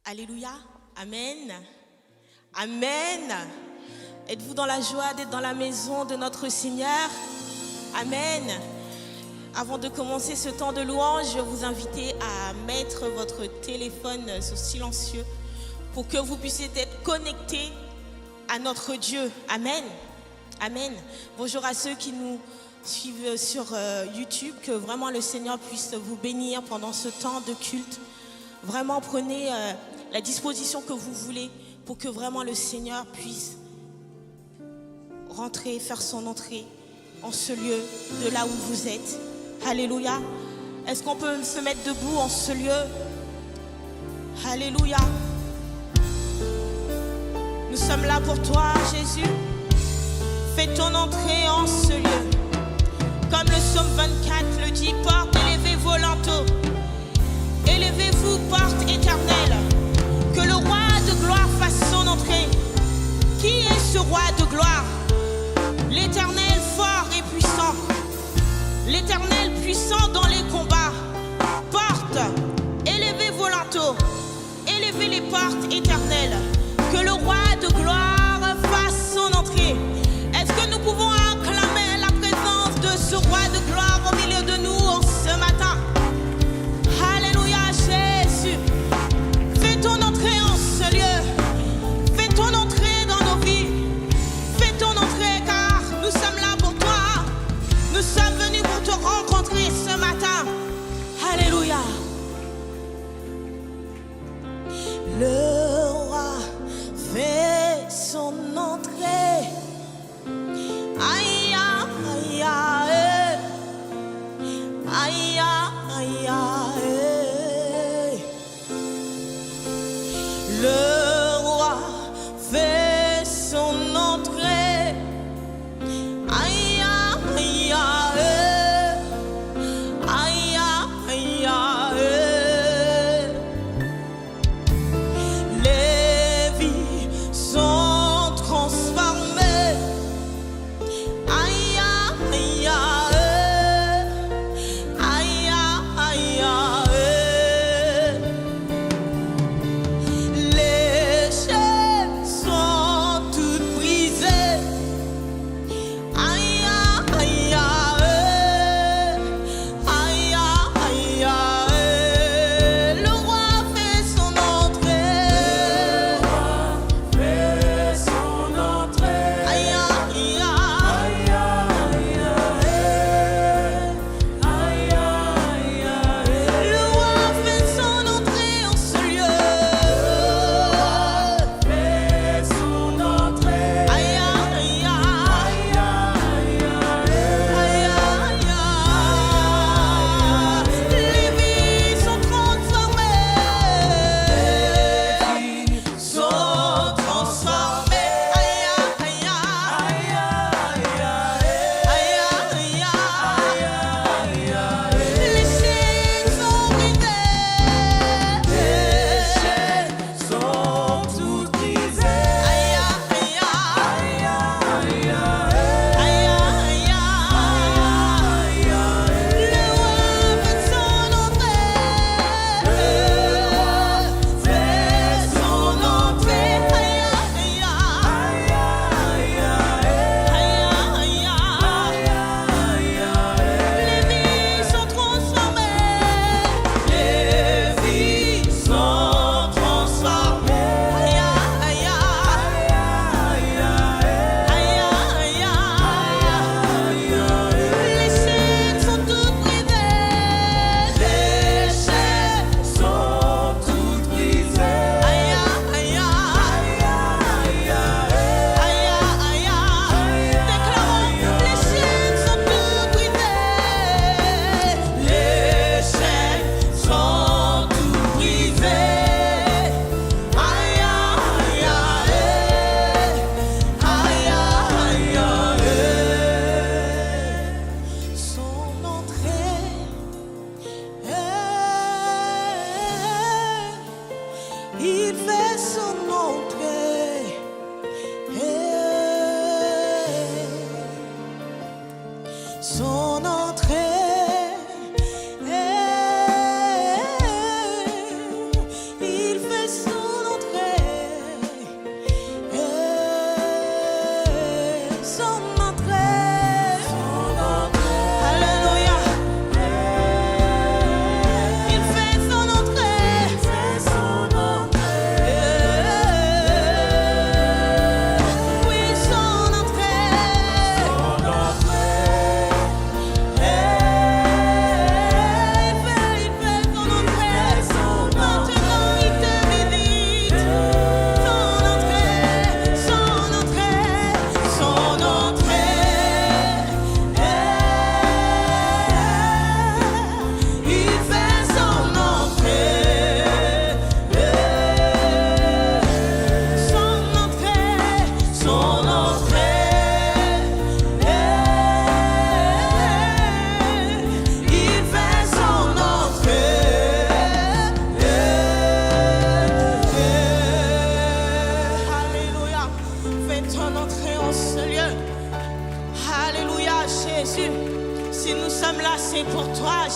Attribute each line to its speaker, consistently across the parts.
Speaker 1: Alléluia. Amen. Amen. Êtes-vous dans la joie d'être dans la maison de notre Seigneur? Amen. Avant de commencer ce temps de louange, je vais vous inviter à mettre votre téléphone sur silencieux pour que vous puissiez être connectés à notre Dieu. Amen. Amen. Bonjour à ceux qui nous suivent sur YouTube, que vraiment le Seigneur puisse vous bénir pendant ce temps de culte. Vraiment prenez la disposition que vous voulez pour que vraiment le Seigneur puisse rentrer, faire son entrée en ce lieu de là où vous êtes. Alléluia. Est-ce qu'on peut se mettre debout en ce lieu? Alléluia. Nous sommes là pour toi, Jésus. Fais ton entrée en ce lieu. Comme le psaume 24 le dit, porte élevez vos linteaux. Élevez-vous, porte éternelle. Que le roi de gloire fasse son entrée. Qui est ce roi de gloire? L'Éternel fort et puissant. L'Éternel puissant dans les combats. Porte, élevez vos linteaux. Élevez les portes éternelles. Que le roi de gloire fasse son entrée. Est-ce que nous pouvons acclamer la présence de ce roi de gloire au milieu de nous en ce matin? Alléluia, Jésus. Fais ton entrée en ce lieu. Fais ton entrée dans nos vies. Fais ton entrée car nous sommes là pour toi. Nous sommes venus pour te rencontrer ce matin. Alléluia. Le roi fait son entrée. Aïe, aïe, aïe. Aïe, aïe, aïe. Le roi fait son entrée. Aïe, aïe, aïe. Aïe, aïe, aïe. Les vies sont transformées. Aïe, aïe, aïe. Aïe, aïe, aïe.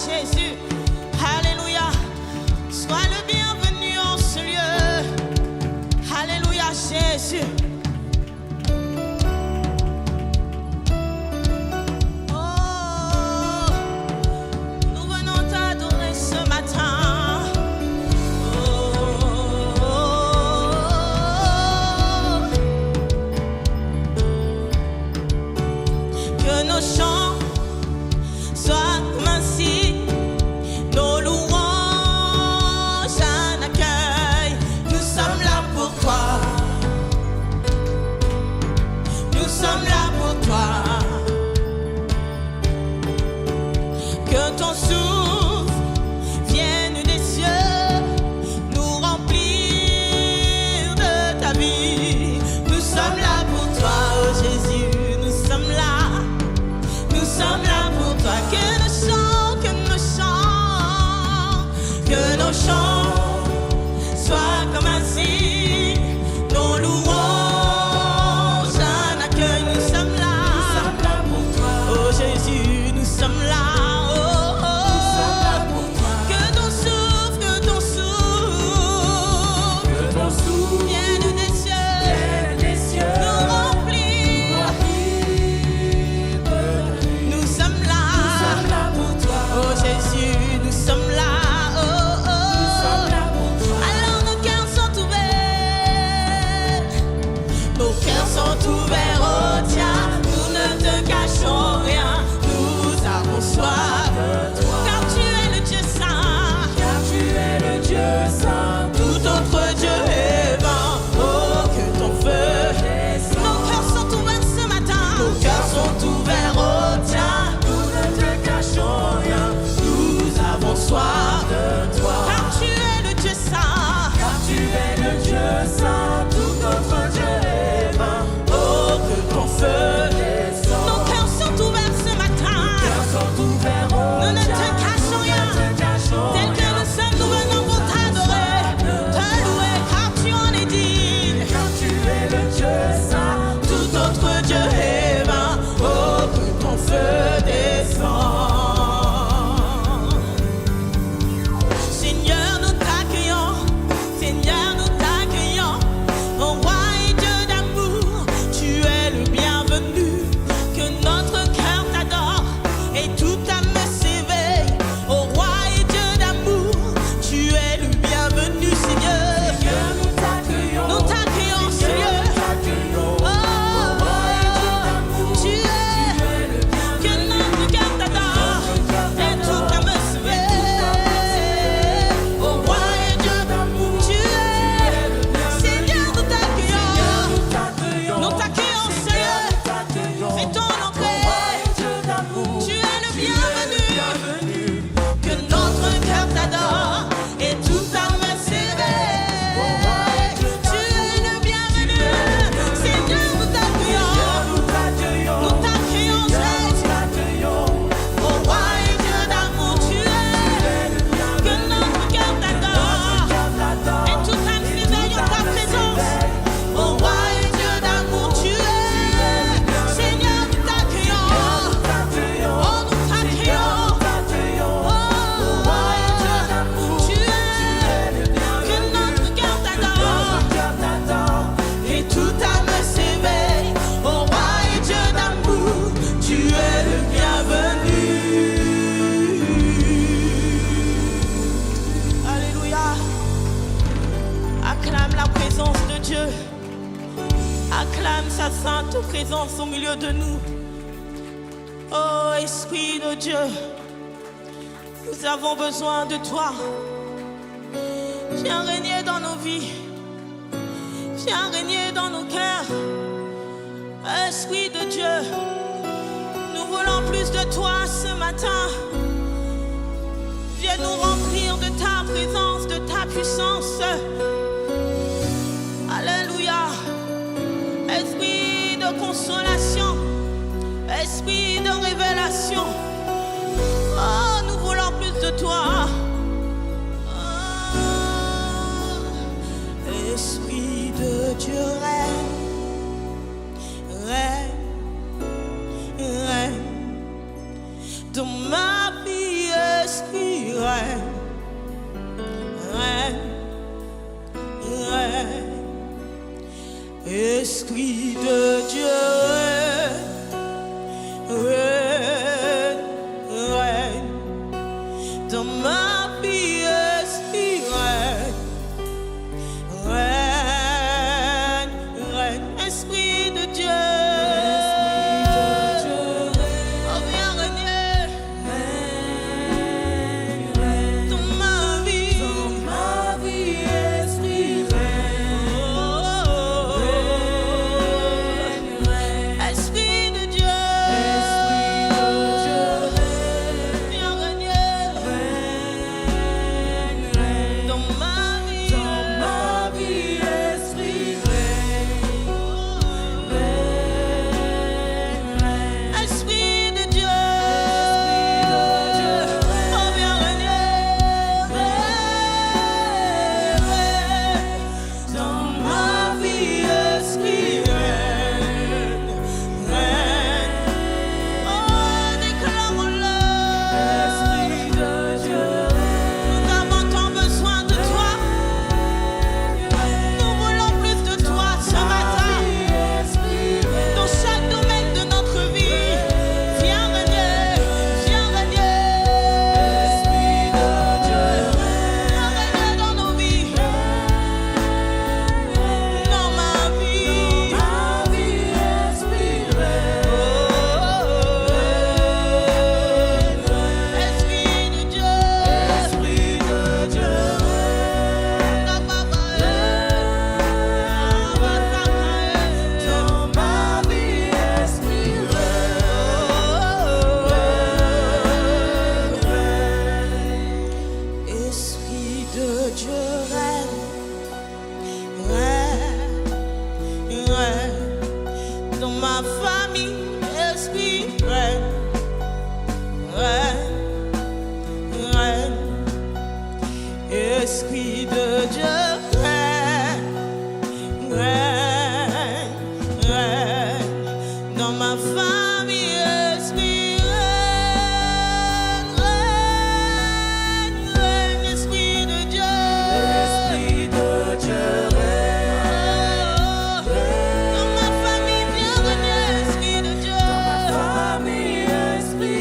Speaker 1: Jésus. Alléluia. Sois le bienvenu en ce lieu. Alléluia, Jésus. Oh, nous venons t'adorer ce matin. Que nos chants soient comme un signe, nos louanges un accueil. Nous sommes là pour toi. Nous sommes là pour toi. Que ton souffle vienne des cieux, nous remplir de ta vie. Nous sommes là pour toi, oh Jésus. Nous sommes là. Nous sommes là pour toi. Que nos chants, que nos chants, que nos chants soient comme un signe, nos louanges un accueil. Nous sommes là pour toi. Oh Jésus, nous sommes là. Oh, oh. Nous sommes là pour toi. Que ton souffle vienne des cieux, nous remplir. Nous sommes là pour toi. Oh Jésus, nous sommes là. Oh, oh. Nous sommes là pour toi. Alors nos cœurs sont ouverts. Nos cœurs sont ouverts, oh tiens. Nous ne te cachons rien. Nous avons soif de toi. Car tu es le Dieu saint. Car tu es le Dieu saint. Tout autre Dieu est vain. Oh, que ton feu descende. Nos cœurs sont ouverts ce matin. Nos cœurs sont ouverts, oh tiens. Nous ne te cachons rien. Nous avons soif de toi. Car tu es le Dieu saint. Car tu es le Dieu saint. Tout autre Dieu est vain. Oh, que ton feu descende. Nos cœurs sont ouverts ce matin. Nos cœurs sont ouverts, oh nous ne te cachons rien. Tel que nous sommes, nous venons pour t'adorer, te louer, car tu en es digne. Car tu es le Dieu saint. Tout autre Dieu est vain. Oh, que ton feu descend. Seigneur, nous t'accueillons. Seigneur, nous t'accueillons. Oh roi et Dieu d'amour, tu es le bienvenu. Que notre cœur t'adore et toute âme s'éveille. Oh roi et Dieu d'amour, tu es le bienvenu, Seigneur. Nous t'accueillons, Seigneur. Oh, tu es que notre cœur t'adore et toute âme s'éveille. Oh roi et Dieu d'amour, tu es Seigneur. Nous t'accueillons, Seigneur. Fais ton entrée. Tu es le bienvenu. Que notre cœur t'adore et toute âme s'éveille. Tu es le bienvenu. Seigneur, nous t'accueillons. Nous t'accueillons, Jésus. Oh roi et Dieu d'amour, tu es. Que notre cœur t'adore et toute âme s'éveille en ta présence. Oh roi et Dieu d'amour, tu es. Seigneur, nous t'accueillons. Oh, nous t'accueillons. Oh, roi et Dieu d'amour, tu es. Que notre cœur t'adore et toute âme s'éveille. Oh roi et Dieu d'amour, tu es le bienvenu. Alléluia. Acclame la présence de Dieu. Acclame sa sainte présence au milieu de nous. Oh Esprit de Dieu, nous avons besoin de toi. Viens régner dans nos vies. Viens régner dans nos cœurs. Esprit de Dieu, nous voulons plus de toi ce matin. Viens nous remplir de ta présence, de ta puissance. Alléluia. Esprit de consolation, esprit de révélation. Oh, nous voulons plus de toi. Oh, Esprit de Dieu règne, règne, règne dans ma vie. Esprit de Dieu, règne, règne, dans ma vie, esprit, règne, règne, esprit de Dieu. Esprit de Dieu, règne, règne, règne, dans ma famille, esprit, règne, règne, règne, esprit de Dieu, règne, dans ma famille, bienvenue, esprit de Dieu, dans ma famille, esprit,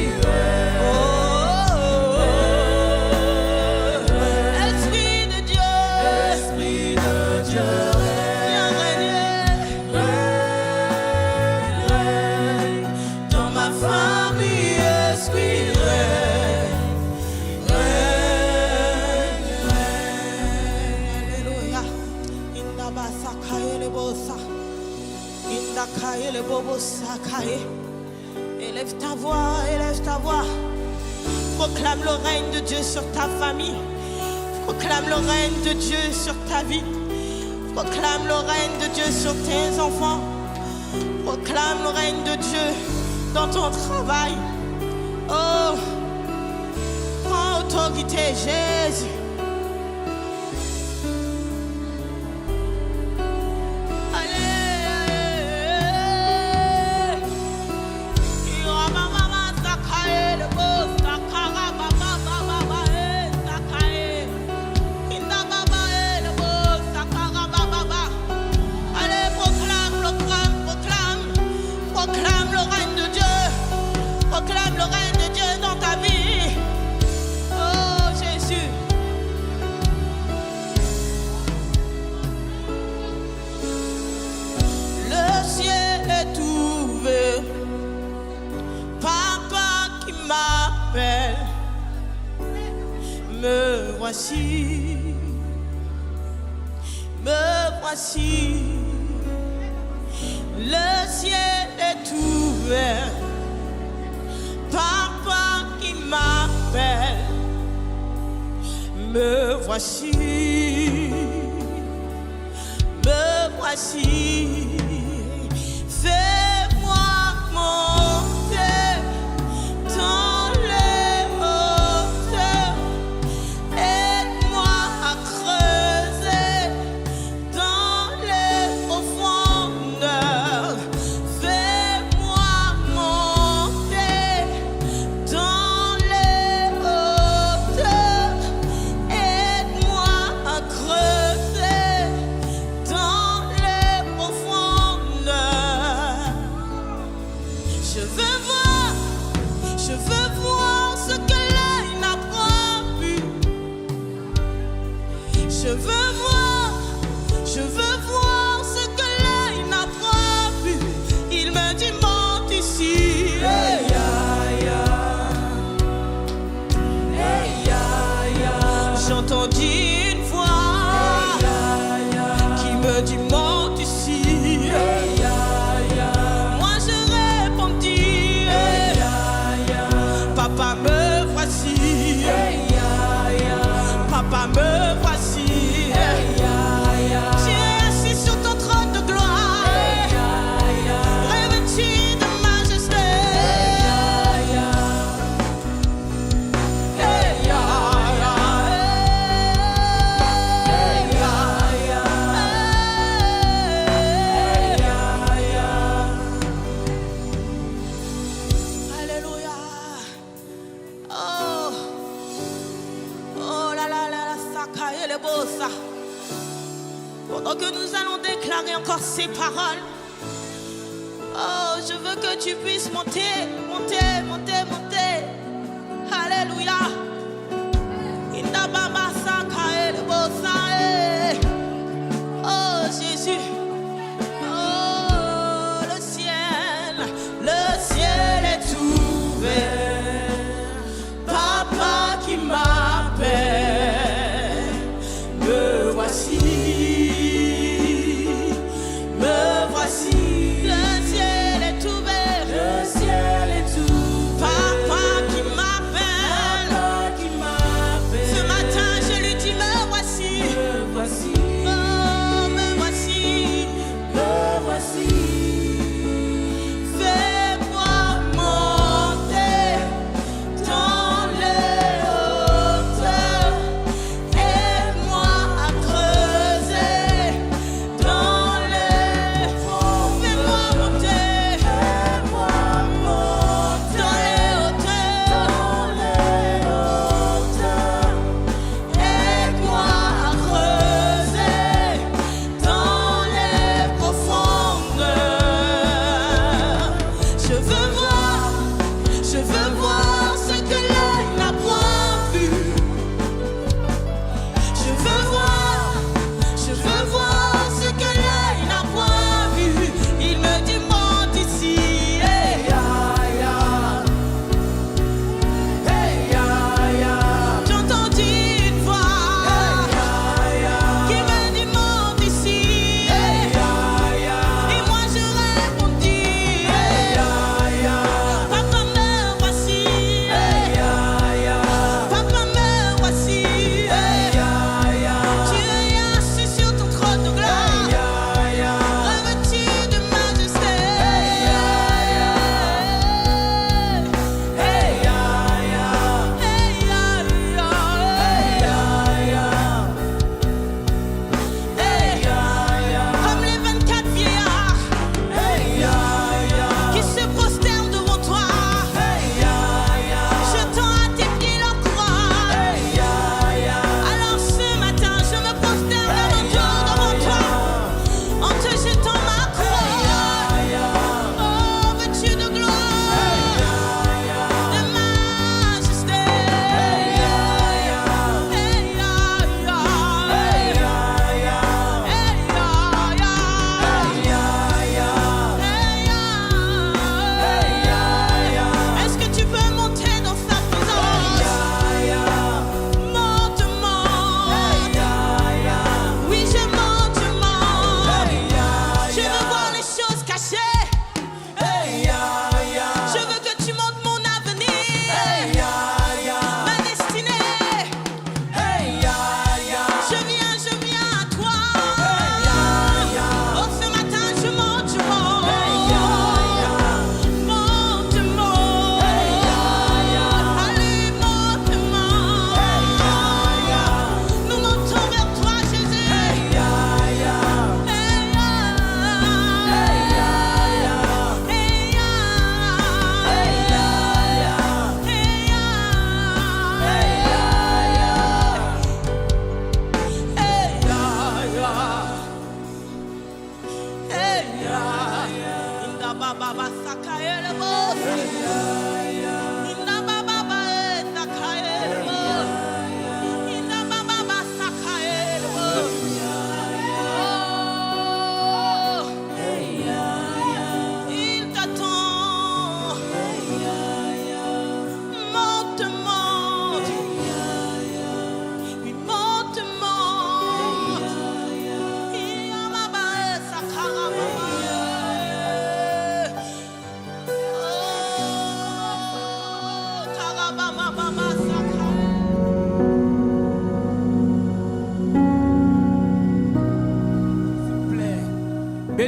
Speaker 1: élève ta voix, élève ta voix. Proclame le règne de Dieu sur ta famille. Proclame le règne de Dieu sur ta vie. Proclame le règne de Dieu sur tes enfants. Proclame le règne de Dieu dans ton travail. Oh, prends autorité, Jésus. Proclame le règne de Dieu dans ta vie. Oh Jésus. Le ciel est ouvert. Papa qui m'appelle. Me voici. Me voici. Le ciel est ouvert. Papa qui m'appelle, me voici, me voici. Fais-moi monter dans les hauteurs, aide-moi à creuser dans les profondeurs. Fais-moi monter dans les hauteurs. je veux voir ce que l'œil n'a pas vu. Il me dit monte ici. Hey, j'entendis une voix qui me dit monte ici. Moi je répondis papa me voici. Papa me voici. Tu es assis sur ton trône de gloire, revêtu de majesté. Alléluia. Oh, oh là là là, ça et le beau ça. Pendant que nous allons déclarer encore ces paroles, oh, je veux que tu puisses monter, monter, monter, monter. Alléluia. Indababa saka et le beau ça. Oh Jésus. Oh, le ciel est ouvert. Papa qui m'appelle, me voici, me voici. Le ciel est ouvert, le ciel est ouvert.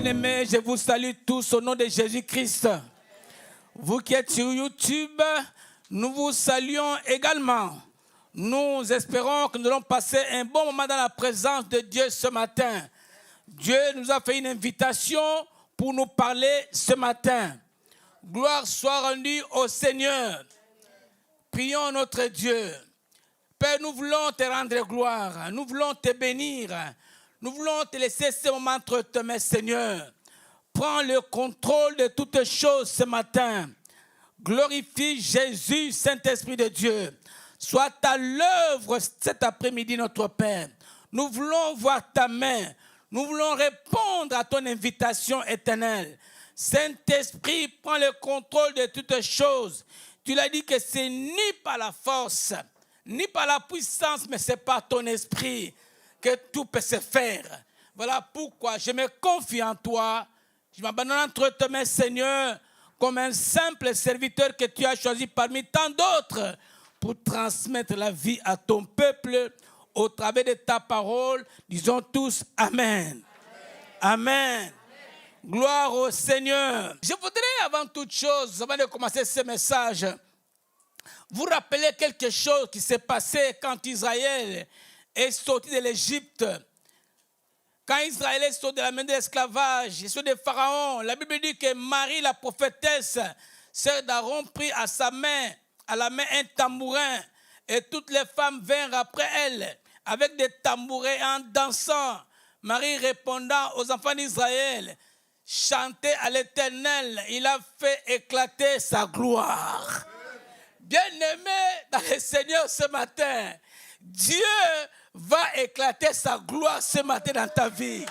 Speaker 2: Bien-aimés, je vous salue tous au nom de Jésus-Christ. Vous qui êtes sur YouTube, nous vous saluons également. Nous espérons que nous allons passer un bon moment dans la présence de Dieu ce matin. Dieu nous a fait une invitation pour nous parler ce matin. Gloire soit rendue au Seigneur. Prions notre Dieu. Père, nous voulons te rendre gloire. Nous voulons te bénir. Nous voulons te laisser ce moment entre tes mains, Seigneur. Prends le contrôle de toutes choses ce matin. Glorifie Jésus, Saint-Esprit de Dieu. Sois à l'œuvre cet après-midi, notre Père. Nous voulons voir ta main. Nous voulons répondre à ton invitation éternelle. Saint-Esprit, prends le contrôle de toutes choses. Tu l'as dit que c'est ni par la force, ni par la puissance, mais c'est par ton esprit que tout peut se faire. Voilà pourquoi je me confie en toi. Je m'abandonne entre tes mains, Seigneur, comme un simple serviteur que tu as choisi parmi tant d'autres pour transmettre la vie à ton peuple au travers de ta parole. Disons tous Amen. Amen. Amen. Gloire au Seigneur. Je voudrais avant toute chose, avant de commencer ce message, vous rappeler quelque chose qui s'est passé quand Israël est sorti de l'Égypte. Quand Israël est sorti de la main de l'esclavage, sorti de Pharaon, la Bible dit que Marie, la prophétesse, sœur d'Aaron, prit à la main un tambourin, et toutes les femmes vinrent après elle, avec des tambourins en dansant. Marie répondant aux enfants d'Israël, chantez à l'Éternel, il a fait éclater sa gloire. Bien-aimé dans le Seigneur ce matin, Dieu va éclater sa gloire ce matin dans ta vie.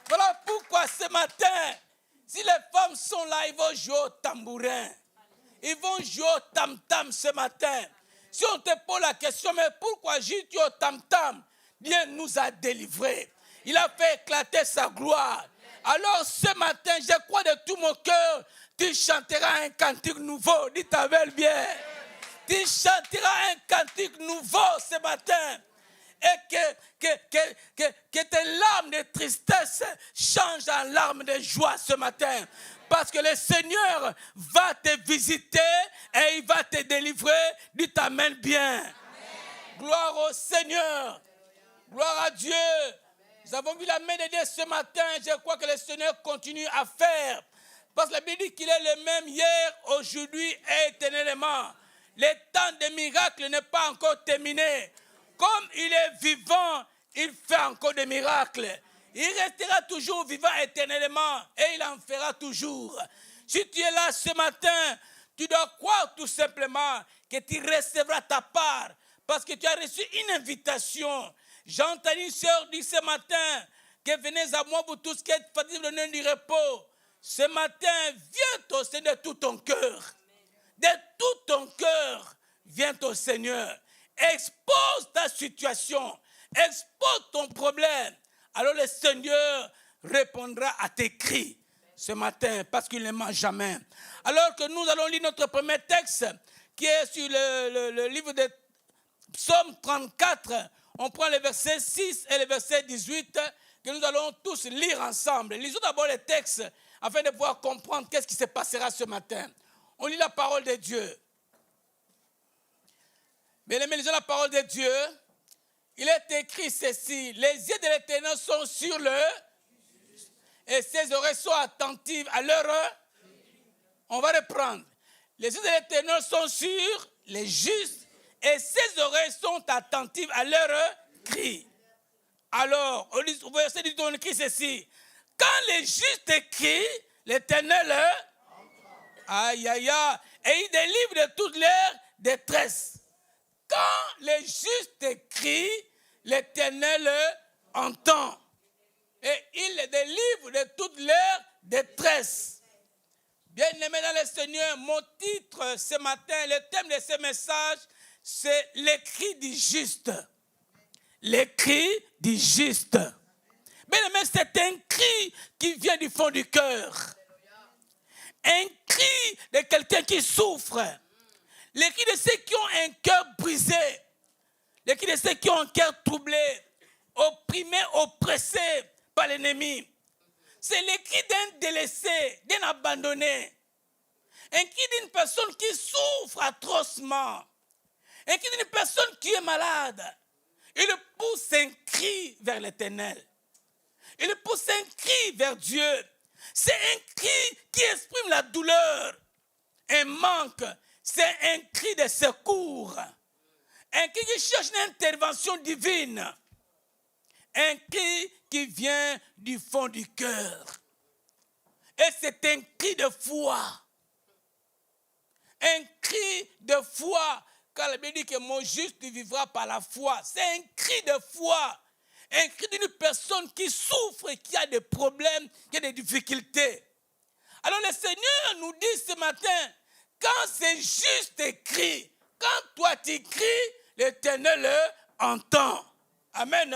Speaker 2: Voilà pourquoi ce matin, si les femmes sont là, ils vont jouer au tambourin. Ils vont jouer au tam-tam ce matin. Si on te pose la question, mais pourquoi joues tu au tam-tam? Dieu nous a délivrés. Il a fait éclater sa gloire. Alors ce matin, je crois de tout mon cœur, tu chanteras un cantique nouveau. Dites avec bien. Tu chanteras un cantique nouveau ce matin. Et que tes larmes de tristesse changent en larmes de joie ce matin. Parce que le Seigneur va te visiter et il va te délivrer. Dites Amen bien. Amen. Gloire au Seigneur. Gloire à Dieu. Nous avons vu la main de Dieu ce matin. Je crois que le Seigneur continue à faire. Parce que la Bible dit qu'il est le même hier, aujourd'hui et éternellement. Le temps des miracles n'est pas encore terminé. Comme il est vivant, il fait encore des miracles. Il restera toujours vivant éternellement et il en fera toujours. Si tu es là ce matin, tu dois croire tout simplement que tu recevras ta part parce que tu as reçu une invitation. J'ai entendu une sœur dire ce matin que venez à moi vous tous qui êtes fatigués de donner du repos. Ce matin, viens au Seigneur de tout ton cœur. De tout ton cœur, viens au Seigneur. Expose ta situation. Expose ton problème. Alors le Seigneur répondra à tes cris ce matin parce qu'il ne ment jamais. Alors que nous allons lire notre premier texte qui est sur le livre de Psaume 34. On prend le verset 6 et le verset 18 que nous allons tous lire ensemble. Lisons d'abord les textes afin de pouvoir comprendre qu'est-ce qui se passera ce matin. On lit la parole de Dieu. Bien-aimés, lisons la parole de Dieu. Il est écrit ceci, les yeux de l'Éternel sont sur le et ses oreilles sont attentives à leur. On va reprendre. Les yeux de l'Éternel sont sur les justes et ses oreilles sont attentives à leur cri. Alors, au verset 18, on écrit ceci. Quand les justes crient, l'Éternel, aïe, aïe, aïe, et il délivre de toute leur détresse. Quand les justes crient, l'Éternel entend. Et il les délivre de toute leur détresse. Bien-aimés dans le Seigneur, mon titre ce matin, le thème de ce message, c'est les cris du juste. Les cris du juste. Bien-aimés, c'est un cri qui vient du fond du cœur. Un cri de quelqu'un qui souffre. Les cris de ceux qui ont un cœur brisé. Les cris de ceux qui ont un cœur troublé, opprimé, oppressé par l'ennemi. c'est le cri d'un délaissé, d'un abandonné. Un cri d'une personne qui souffre atrocement. Un cri d'une personne qui est malade. Il pousse un cri vers l'Éternel. Il pousse un cri vers Dieu. C'est un cri qui exprime la douleur, un manque. C'est un cri de secours. Un cri qui cherche une intervention divine. Un cri qui vient du fond du cœur. Et c'est un cri de foi. Un cri de foi. Car la Bible dit que mon juste vivra par la foi. C'est un cri de foi. Un cri d'une personne qui souffre, qui a des problèmes, qui a des difficultés. Alors le Seigneur nous dit ce matin, quand c'est juste écrit, quand toi tu cries, l'Éternel entend. Amen.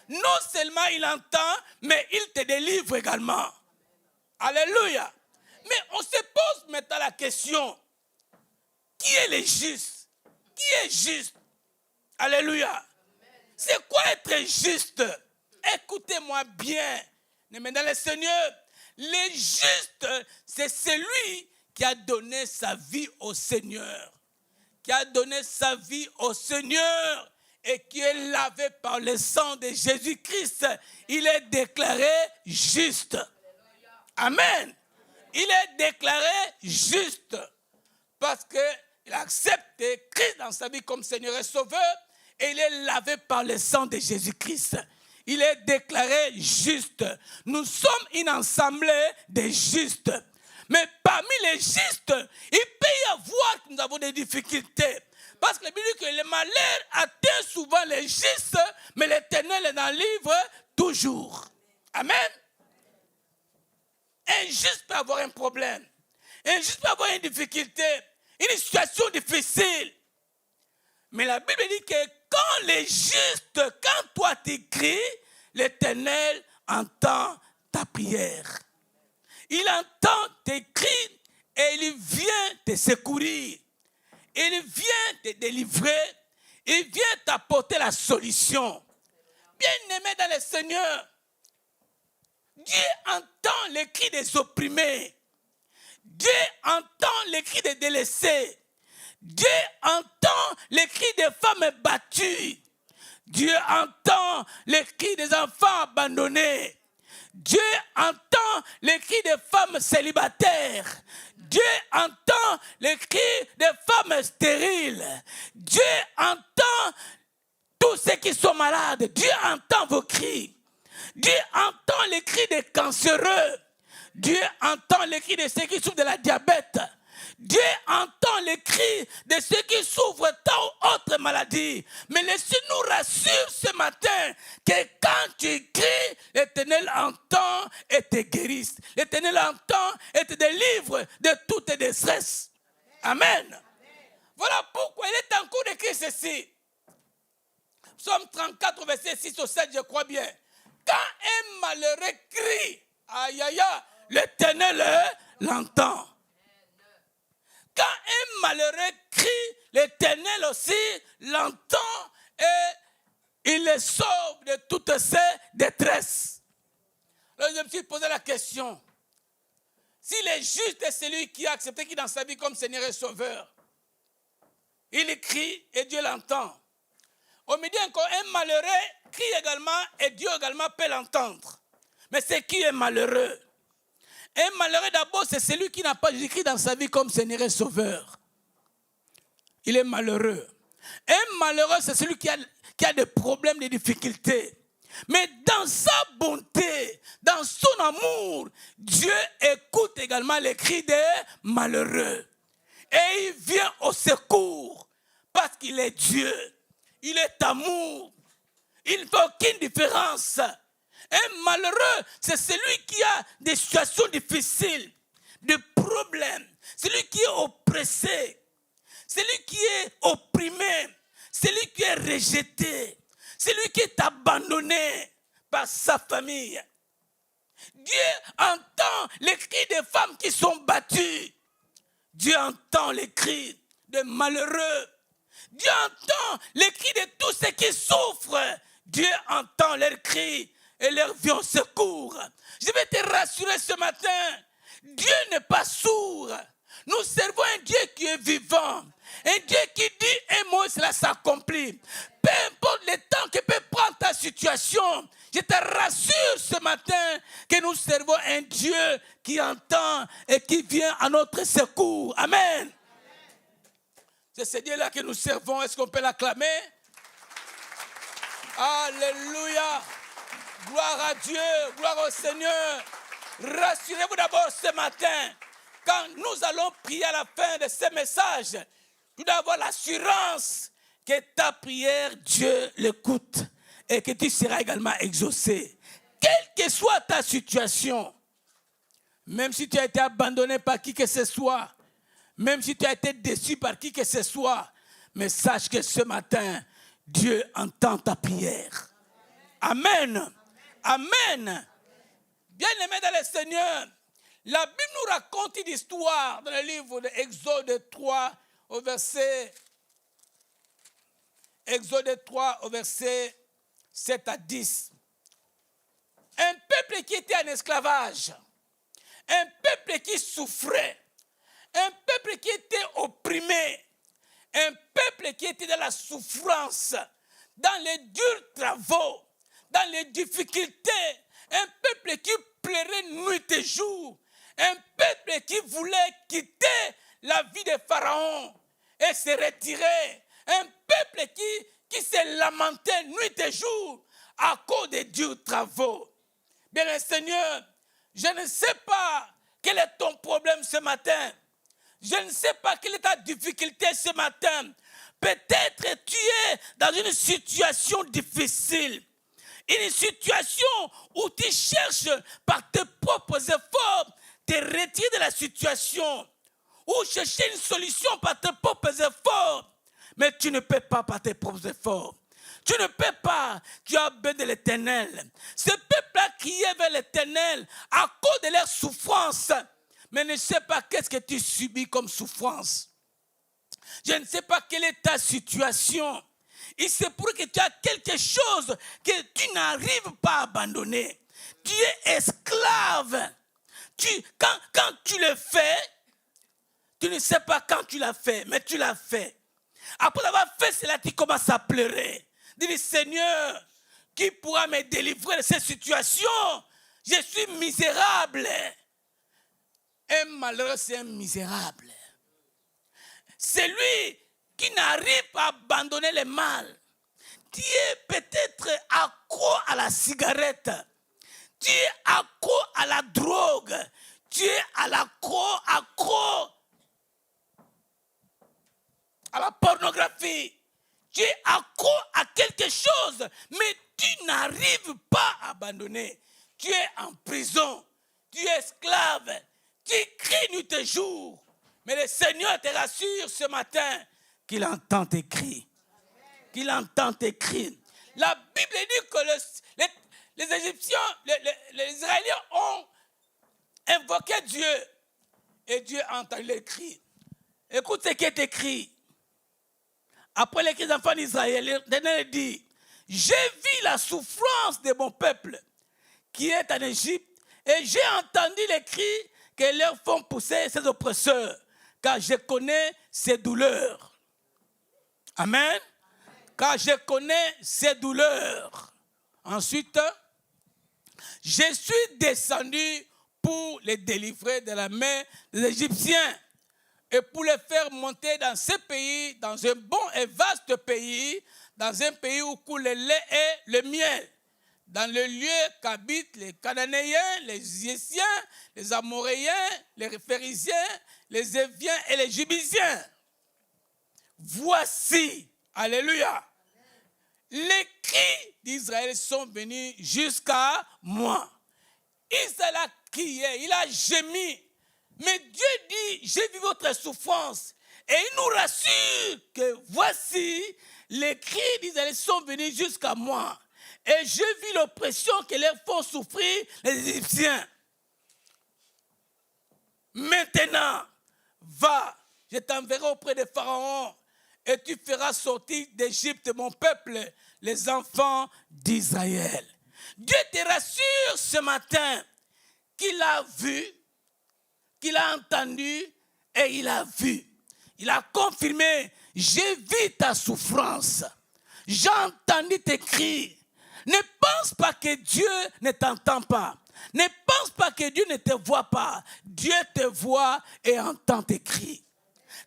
Speaker 2: Non seulement il entend, mais il te délivre également. Alléluia. Mais on se pose maintenant la question, qui est le juste? Qui est juste? Alléluia. C'est quoi être juste? Écoutez-moi bien. Maintenant le Seigneur, le juste, c'est celui qui a donné sa vie au Seigneur. Qui a donné sa vie au Seigneur et qui est lavé par le sang de Jésus-Christ. Il est déclaré juste. Amen. Il est déclaré juste parce qu'il accepte Christ dans sa vie comme Seigneur et Sauveur et il est lavé par le sang de Jésus-Christ. Il est déclaré juste. Nous sommes une assemblée de justes. Mais parmi les justes, il peut y avoir que nous avons des difficultés. Parce que la Bible dit que le malheur atteint souvent les justes, mais l'Éternel en livre toujours. Amen. Un juste peut avoir un problème. Un juste peut avoir une difficulté, une situation difficile. Mais la Bible dit que quand les justes, quand toi tu cries, l'Éternel entend ta prière. Il entend tes cris et il vient te secourir. Il vient te délivrer. Il vient t'apporter la solution. Bien-aimé dans le Seigneur, Dieu entend les cris des opprimés. Dieu entend les cris des délaissés. Dieu entend les cris des femmes battues. Dieu entend les cris des enfants abandonnés. Dieu entend les cris des femmes célibataires. Dieu entend les cris des femmes stériles. Dieu entend tous ceux qui sont malades. Dieu entend vos cris. Dieu entend les cris des cancéreux. Dieu entend les cris de ceux qui souffrent de la diabète. Dieu entend les cris de ceux qui souffrent tant ou autre maladie. Mais laissez-nous rassurer ce matin que quand tu cries, l'Éternel entend et te guérit. L'Éternel entend et te délivre de toute détresse. Amen. Voilà pourquoi il est en cours d'écrire ceci. Psaume 34, verset 6 au 7, je crois bien. Quand un malheureux crie, aïe aïe aïe, l'Éternel l'entend. Quand un malheureux crie, l'Éternel aussi l'entend et il le sauve de toutes ses détresses. Alors je me suis posé la question. S'il est juste et celui qui a accepté qui dans sa vie comme Seigneur et Sauveur, il crie et Dieu l'entend. On me dit encore, un malheureux crie également et Dieu également peut l'entendre. Mais c'est qui est malheureux? Un malheureux d'abord, c'est celui qui n'a pas Jésus-Christ dans sa vie comme Seigneur et Sauveur. Il est malheureux. Un malheureux, c'est celui qui a des problèmes, des difficultés. Mais dans sa bonté, dans son amour, Dieu écoute également les cris des malheureux. Et il vient au secours parce qu'il est Dieu. Il est amour. Il ne fait aucune différence. Un malheureux, c'est celui qui a des situations difficiles, des problèmes. Celui qui est oppressé, celui qui est opprimé, celui qui est rejeté, celui qui est abandonné par sa famille. Dieu entend les cris des femmes qui sont battues. Dieu entend les cris des malheureux. Dieu entend les cris de tous ceux qui souffrent. Dieu entend leurs cris et leur vie au secours. Je vais te rassurer. rassurer ce matin. Dieu n'est pas sourd. Nous servons un Dieu qui est vivant. Un Dieu qui dit un mot, cela s'accomplit. Peu importe le temps que peut prendre ta situation, je te rassure ce matin que nous servons un Dieu qui entend et qui vient à notre secours. Amen. C'est ce Dieu-là que nous servons. Est-ce qu'on peut l'acclamer? Alléluia. Gloire à Dieu, gloire au Seigneur. Rassurez-vous d'abord ce matin. Quand nous allons prier à la fin de ce message, tu dois avoir l'assurance que ta prière, Dieu l'écoute et que tu seras également exaucé. Quelle que soit ta situation, même si tu as été abandonné par qui que ce soit, même si tu as été déçu par qui que ce soit, mais sache que ce matin, Dieu entend ta prière. Amen. Amen. Bien-aimés dans le Seigneur, la Bible nous raconte une histoire dans le livre d'Exode 3 au verset 7 à 10. Un peuple qui était en esclavage, un peuple qui souffrait, un peuple qui était opprimé, un peuple qui était dans la souffrance, dans les durs travaux, dans les difficultés, un peuple qui pleurait nuit et jour, un peuple qui voulait quitter la vie de Pharaon et se retirer, un peuple qui se lamentait nuit et jour à cause des durs travaux. Bien, Seigneur, je ne sais pas quel est ton problème ce matin. Je ne sais pas quelle est ta difficulté ce matin. Peut-être tu es dans une situation difficile. Une situation où tu cherches par tes propres efforts te retirer de la situation. Ou chercher une solution par tes propres efforts. Mais tu ne peux pas par tes propres efforts. Tu ne peux pas, tu as besoin de l'Éternel. Ce peuple-là criait vers l'Éternel à cause de leur souffrance. Mais ne sais pas qu'est-ce que tu subis comme souffrance. Je ne sais pas quelle est ta situation. Il se pourrait que tu as quelque chose que tu n'arrives pas à abandonner. Tu es esclave. Quand tu le fais, tu ne sais pas quand tu l'as fait, mais tu l'as fait. Après avoir fait cela, tu commences à pleurer. Dis, Seigneur, qui pourra me délivrer de cette situation? Je suis misérable. Un malheureux, c'est un misérable. C'est lui qui n'arrive pas à abandonner le mal. Tu es peut-être accro à la cigarette. Tu es accro à la drogue. Tu es accro à la pornographie. Tu es accro à quelque chose, mais tu n'arrives pas à abandonner. Tu es en prison. Tu es esclave. Tu cries nuit et jour. Mais le Seigneur te rassure ce matin qu'il entend tes cris. Qu'il entend tes cris. La Bible dit que les Égyptiens, les Israéliens ont invoqué Dieu. Et Dieu a entendu les cris. Écoute ce qui est écrit. Après les cris des enfants d'Israël, l'Éternel dit, j'ai vu la souffrance de mon peuple qui est en Égypte et j'ai entendu les cris que leur font pousser ces oppresseurs, car je connais ces douleurs. Amen. Car je connais ces douleurs. Ensuite, je suis descendu pour les délivrer de la main des Égyptiens et pour les faire monter dans ce pays, dans un bon et vaste pays, dans un pays où coule le lait et le miel, dans le lieu qu'habitent les Cananéens, les Hissiens, les Amoréens, les Phérésiens, les Éviens et les Jébusiens. Voici, alléluia, les cris d'Israël sont venus jusqu'à moi. Israël a crié, il a gémi. Mais Dieu dit, j'ai vu votre souffrance. Et il nous rassure que voici, les cris d'Israël sont venus jusqu'à moi. Et j'ai vu l'oppression que leur font souffrir les Égyptiens. Maintenant, va, je t'enverrai auprès de Pharaon et tu feras sortir d'Égypte mon peuple, les enfants d'Israël. Dieu te rassure ce matin qu'il a vu, qu'il a entendu et il a vu. Il a confirmé, j'ai vu ta souffrance, j'ai entendu tes cris. Ne pense pas que Dieu ne t'entend pas. Ne pense pas que Dieu ne te voit pas. Dieu te voit et entend tes cris.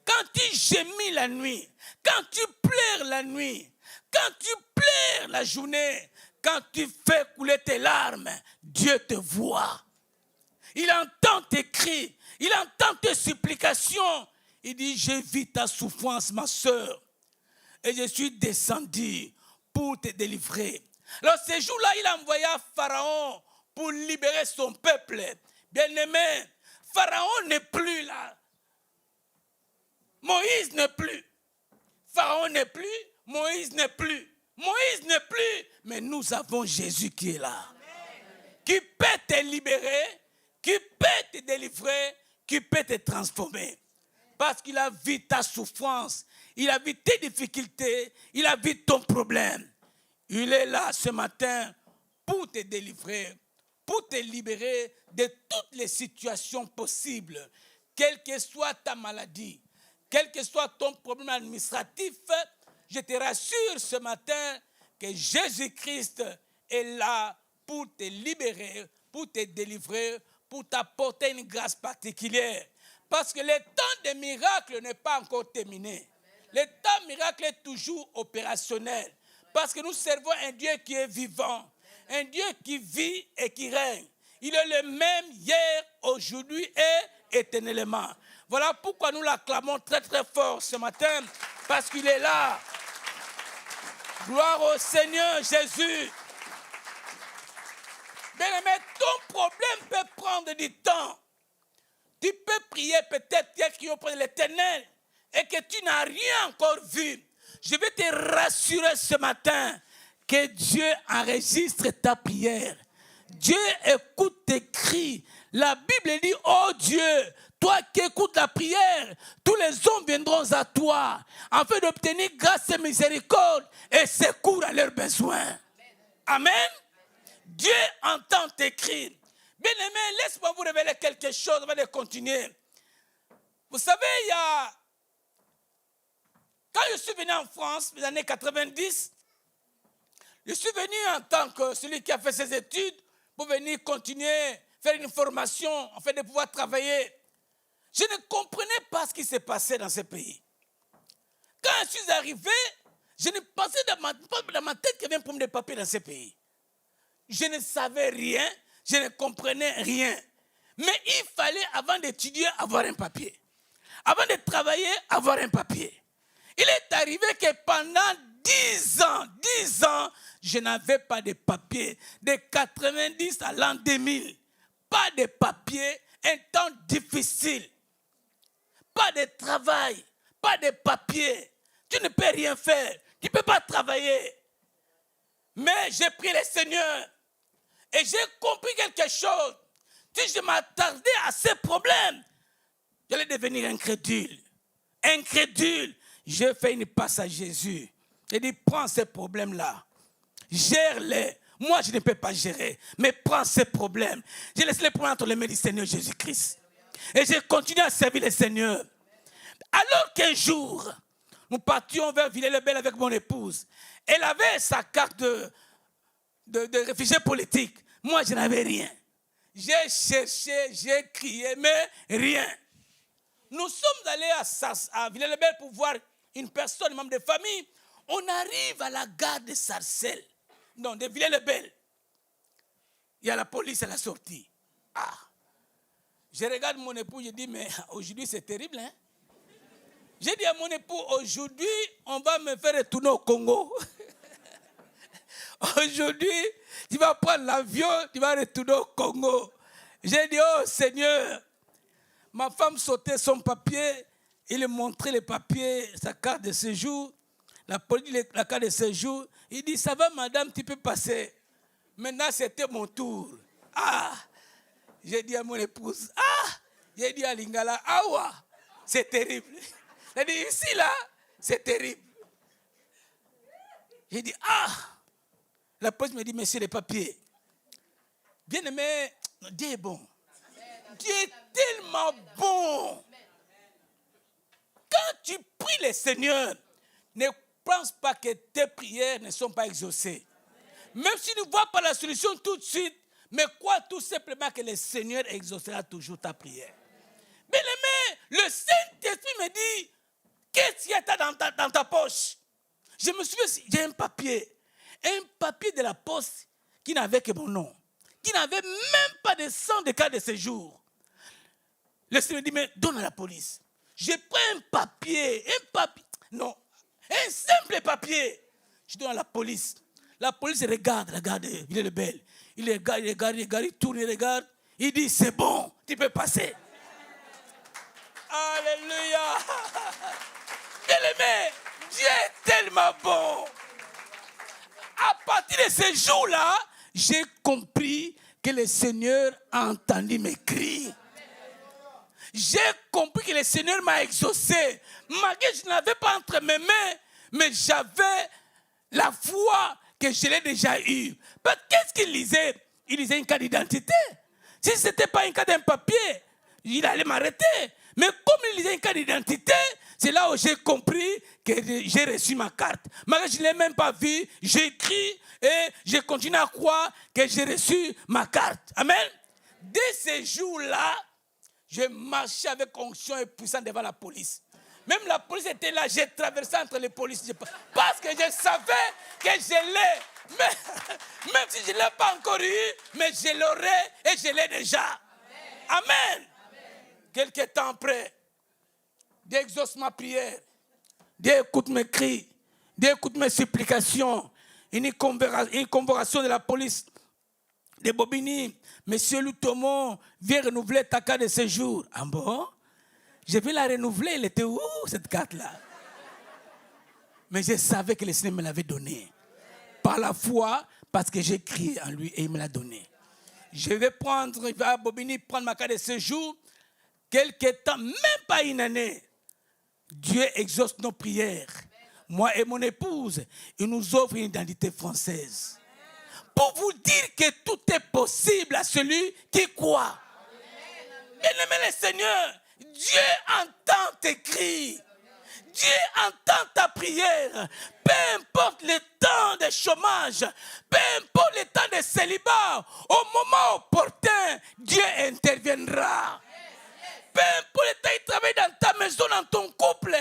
Speaker 2: Quand tu gémis la nuit, quand tu pleures la nuit, quand tu pleures la journée, quand tu fais couler tes larmes, Dieu te voit. Il entend tes cris, il entend tes supplications. Il dit, j'ai vu ta souffrance, ma soeur, et je suis descendu pour te délivrer. Alors ce jour-là, il a envoyé Pharaon pour libérer son peuple. Bien-aimé, Pharaon n'est plus là. Moïse n'est plus. Pharaon n'est plus. Moïse n'est plus. Moïse n'est plus. Mais nous avons Jésus qui est là. Amen. Qui peut te libérer, qui peut te délivrer, qui peut te transformer. Parce qu'il a vu ta souffrance, il a vu tes difficultés, il a vu ton problème. Il est là ce matin pour te délivrer, pour te libérer de toutes les situations possibles. Quelle que soit ta maladie, quel que soit ton problème administratif, je te rassure ce matin que Jésus-Christ est là pour te libérer, pour te délivrer, pour t'apporter une grâce particulière. Parce que le temps des miracles n'est pas encore terminé. Le temps miracle est toujours opérationnel. Parce que nous servons un Dieu qui est vivant. Un Dieu qui vit et qui règne. Il est le même hier, aujourd'hui et éternellement. Voilà pourquoi nous l'acclamons très très fort ce matin. Parce qu'il est là. Gloire au Seigneur Jésus. Bien-aimé, ton problème peut prendre du temps. Tu peux prier peut-être qui est auprès de l'Éternel et que tu n'as rien encore vu. Je vais te rassurer ce matin que Dieu enregistre ta prière. Dieu écoute tes cris. La Bible dit, oh Dieu, toi qui écoutes la prière, tous les hommes viendront à toi afin d'obtenir grâce et miséricorde et secours à leurs besoins. Amen. Dieu entend tes cris. Bien-aimé, laisse-moi vous révéler quelque chose avant de continuer. Vous savez, quand je suis venu en France, dans les années 90, je suis venu en tant que celui qui a fait ses études pour venir continuer, faire une formation, afin de pouvoir travailler. Je ne comprenais pas ce qui s'est passé dans ce pays. Quand je suis arrivé, je ne pensais pas dans ma tête qu'il y avait un problème de papier dans ce pays. Je ne savais rien. Je ne comprenais rien. Mais il fallait, avant d'étudier, avoir un papier. Avant de travailler, avoir un papier. Il est arrivé que pendant 10 ans, je n'avais pas de papier. De 90 à l'an 2000. Pas de papier, un temps difficile. Pas de travail, pas de papier. Tu ne peux rien faire. Tu ne peux pas travailler. Mais j'ai pris le Seigneur. Et j'ai compris quelque chose. Si je m'attardais à ces problèmes, j'allais devenir incrédule. Incrédule. J'ai fait une passe à Jésus. J'ai dit, prends ces problèmes-là. Gère-les. Moi, je ne peux pas gérer. Mais prends ces problèmes. J'ai laissé les problèmes entre les mains du Seigneur Jésus-Christ. Et j'ai continué à servir le Seigneur. Alors qu'un jour, nous partions vers Villers-le-Bel avec mon épouse. Elle avait sa carte de réfugié politique. Moi, je n'avais rien. J'ai cherché, j'ai crié, mais rien. Nous sommes allés à Villers-le-Bel pour voir une personne, un membre de famille. On arrive à la gare de Sarcelles, non, de Villers-le-Bel. Il y a la police à la sortie. Ah. Je regarde mon époux, je dis, mais aujourd'hui c'est terrible, hein? J'ai dit à mon époux, aujourd'hui, on va me faire retourner au Congo. Aujourd'hui, tu vas prendre l'avion, tu vas retourner au Congo. J'ai dit, oh Seigneur, ma femme sautait son papier, il lui montrait les papiers, sa carte de séjour, la police, la carte de séjour. Il dit, ça va madame, tu peux passer. Maintenant, c'était mon tour. Ah, j'ai dit à mon épouse, j'ai dit à Lingala, awa, c'est terrible. J'ai dit, ici là, c'est terrible. J'ai dit, la police me dit, monsieur, les papiers. Bien aimé, Dieu est bon. Dieu est tellement bon. Quand tu pries le Seigneur, ne pense pas que tes prières ne sont pas exaucées. Même si tu ne vois pas la solution tout de suite, mais crois tout simplement que le Seigneur exaucera toujours ta prière. Bien-aimé, le Saint-Esprit me dit, qu'est-ce qu'il y a dans ta poche? Je me souviens, j'ai un papier de la poste qui n'avait que mon nom, qui n'avait même pas de sang de carte de séjour. Le Seigneur me dit, mais donne à la police. Je prends un papier, non, un simple papier. Je donne à la police. La police regarde, il est belle. Il regarde, il tourne, il regarde. Il dit, c'est bon, tu peux passer. Alléluia. Bien-aimé, Dieu est tellement bon. À partir de ce jour-là, j'ai compris que le Seigneur a entendu mes cris. J'ai compris que le Seigneur m'a exaucé. Malgré que je n'avais pas entre mes mains, mais j'avais la foi que je l'ai déjà eue. Qu'est-ce qu'il lisait? Il lisait une carte d'identité. Si ce n'était pas une carte d'un papier, il allait m'arrêter. Mais comme il lisait une carte d'identité, c'est là où j'ai compris que j'ai reçu ma carte. Malgré que je ne l'ai même pas vue, j'ai écrit et j'ai continué à croire que j'ai reçu ma carte. Amen. Dès ce jour-là, je marchais avec onction et puissance devant la police. Même la police était là, j'ai traversé entre les policiers. Parce que je savais que je l'ai. Même si je ne l'ai pas encore eu, mais je l'aurai et je l'ai déjà. Amen. Amen. Quelque temps après, Dieu exauce ma prière. Dieu écoute mes cris. Dieu écoute mes supplications. Une convocation de la police de Bobigny. Monsieur Lutomon, viens renouveler ta carte de séjour. Ah bon? Je vais la renouveler. Elle était où, cette carte-là? Mais je savais que le Seigneur me l'avait donnée. Par la foi, parce que j'ai crié en lui et il me l'a donnée. Je vais à Bobigny prendre ma carte de séjour. Quelque temps, même pas une année, Dieu exauce nos prières. Moi et mon épouse, il nous offre une identité française. Pour vous dire que tout est possible à celui qui croit. Bien-aimé le Seigneur, Dieu entend tes cris. Dieu entend ta prière. Peu importe le temps de chômage, peu importe le temps de célibat, au moment opportun, Dieu interviendra. Peu importe le temps de travail dans ta maison, dans ton couple,